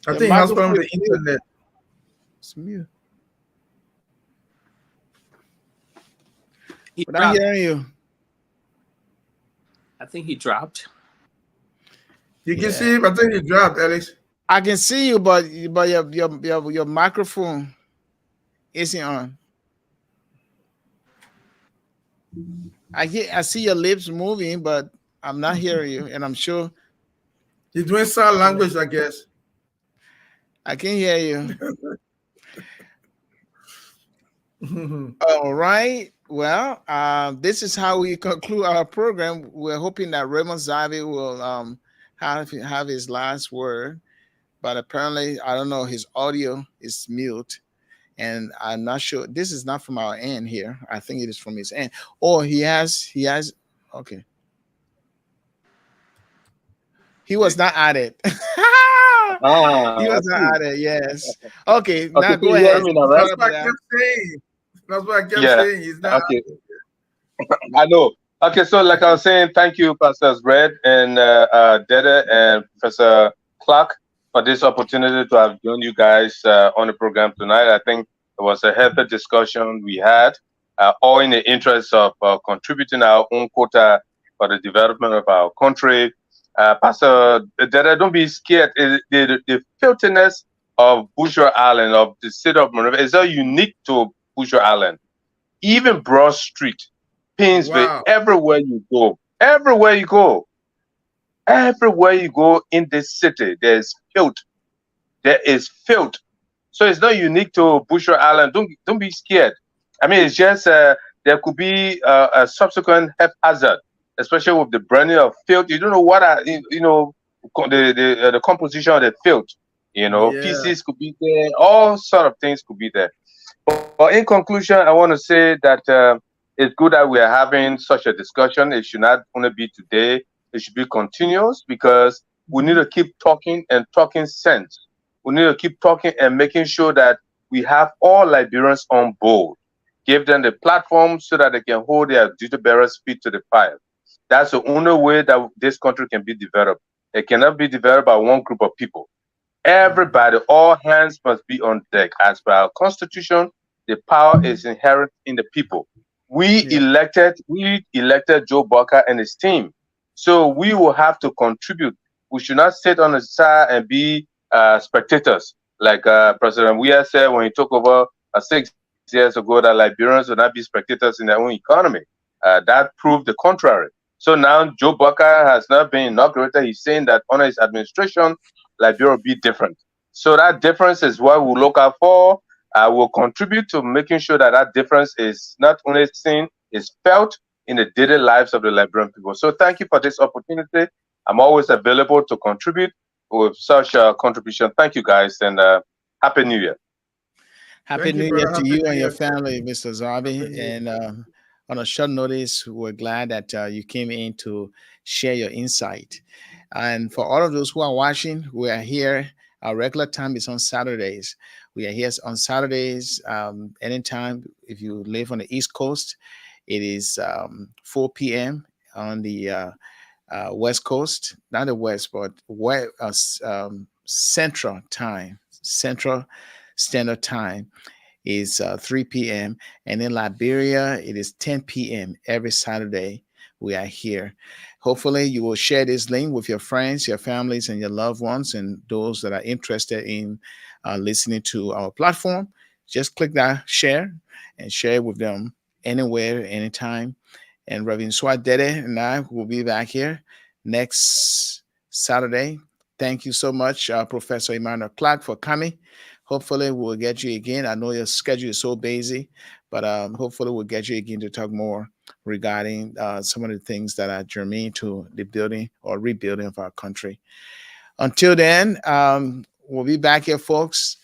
I The think it has microphone problem is with the mute. internet. It's mute. He We're not dropped. hearing you. I think he dropped. You can Yeah. see him. I think he dropped, Alex. I can see you, but your microphone isn't on. I see your lips moving, but I'm not hearing you, and I'm sure He's doing sign language, I guess. I can hear you. All right. Well, this is how we conclude our program. We're hoping that Raymond Zavi will have his last word, but apparently, I don't know. His audio is mute, and I'm not sure. This is not from our end here. I think it is from his end. Oh, he has. Okay, he was not added. He I was not see. added. Yes. Okay. Okay, Now so go you hear ahead. me now, right? That's Sorry what about I that. kept saying. That's what I kept Yeah. saying. He's not. Okay. I know. Okay, so like I was saying, thank you, Pastors Red and Deddeh and Professor Clark, for this opportunity to have joined you guys on the program tonight. I think it was a healthy discussion we had, all in the interest of contributing our own quota for the development of our country. Pastor Deddeh, don't be scared. The filthiness of Bushra Island, of the city of Monrovia, is not unique to Bushra Island. Even Broad Street, Painsville, Wow. everywhere you go, everywhere you go in this city, there's filth. There is filth. So it's not unique to Bushra Island. Don't be scared. I mean, it's just there could be a subsequent health hazard, especially with the burning of filth. You don't know what are the composition of the filth. You know, Yeah. feces could be there. All sort of things could be there. But in conclusion, I want to say that it's good that we are having such a discussion. It should not only be today, it should be continuous because we need to keep talking and talking sense. We need to keep talking and making sure that we have all Liberians on board. Give them the platform so that they can hold their duty bearers' feet to the fire. That's the only way that this country can be developed. It cannot be developed by one group of people. Everybody, all hands must be on deck. As per our constitution, the power is inherent in the people. We Yeah. elected Joe Barker and his team. So we will have to contribute. We should not sit on the side and be spectators. Like President Weah said when he took over 6 years ago, that Liberians will not be spectators in their own economy. That proved the contrary. So now Joe Barker has not been inaugurated. He's saying that under his administration, Liberia will be different. So that difference is what we'll look out for. Will contribute to making sure that that difference is not only seen, is felt in the daily lives of the Liberian people. So thank you for this opportunity. I'm always available to contribute with such a contribution. Thank you, guys, and Happy New Year. Happy Thank you, New Year brother. to Happy you New and your Year. family, Mr. Zabi. Happy New Year. And on a short notice, we're glad that you came in to share your insight. And for all of those who are watching, we are here. Our regular time is on Saturdays. We are here on Saturdays anytime. If you live on the East Coast, it is 4 p.m. on the West Coast, not the West, but Central Time, Central Standard Time is 3 p.m. And in Liberia, it is 10 p.m. every Saturday. We are here. Hopefully, you will share this link with your friends, your families, and your loved ones, and those that are interested in listening to our platform. Just click that share and share it with them anywhere, anytime. And Reverend Suah Deddeh and I will be back here next Saturday. Thank you so much, Professor Emmanuel Clark, for coming. Hopefully, we'll get you again. I know your schedule is so busy, but hopefully, we'll get you again to talk more regarding some of the things that are germane to the building or rebuilding of our country. Until then, we'll be back here, folks.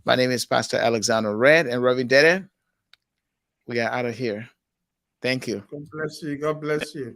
My name is Pastor Alexander Red and Reverend Deddeh. We are out of here. Thank you. God bless you. God bless you.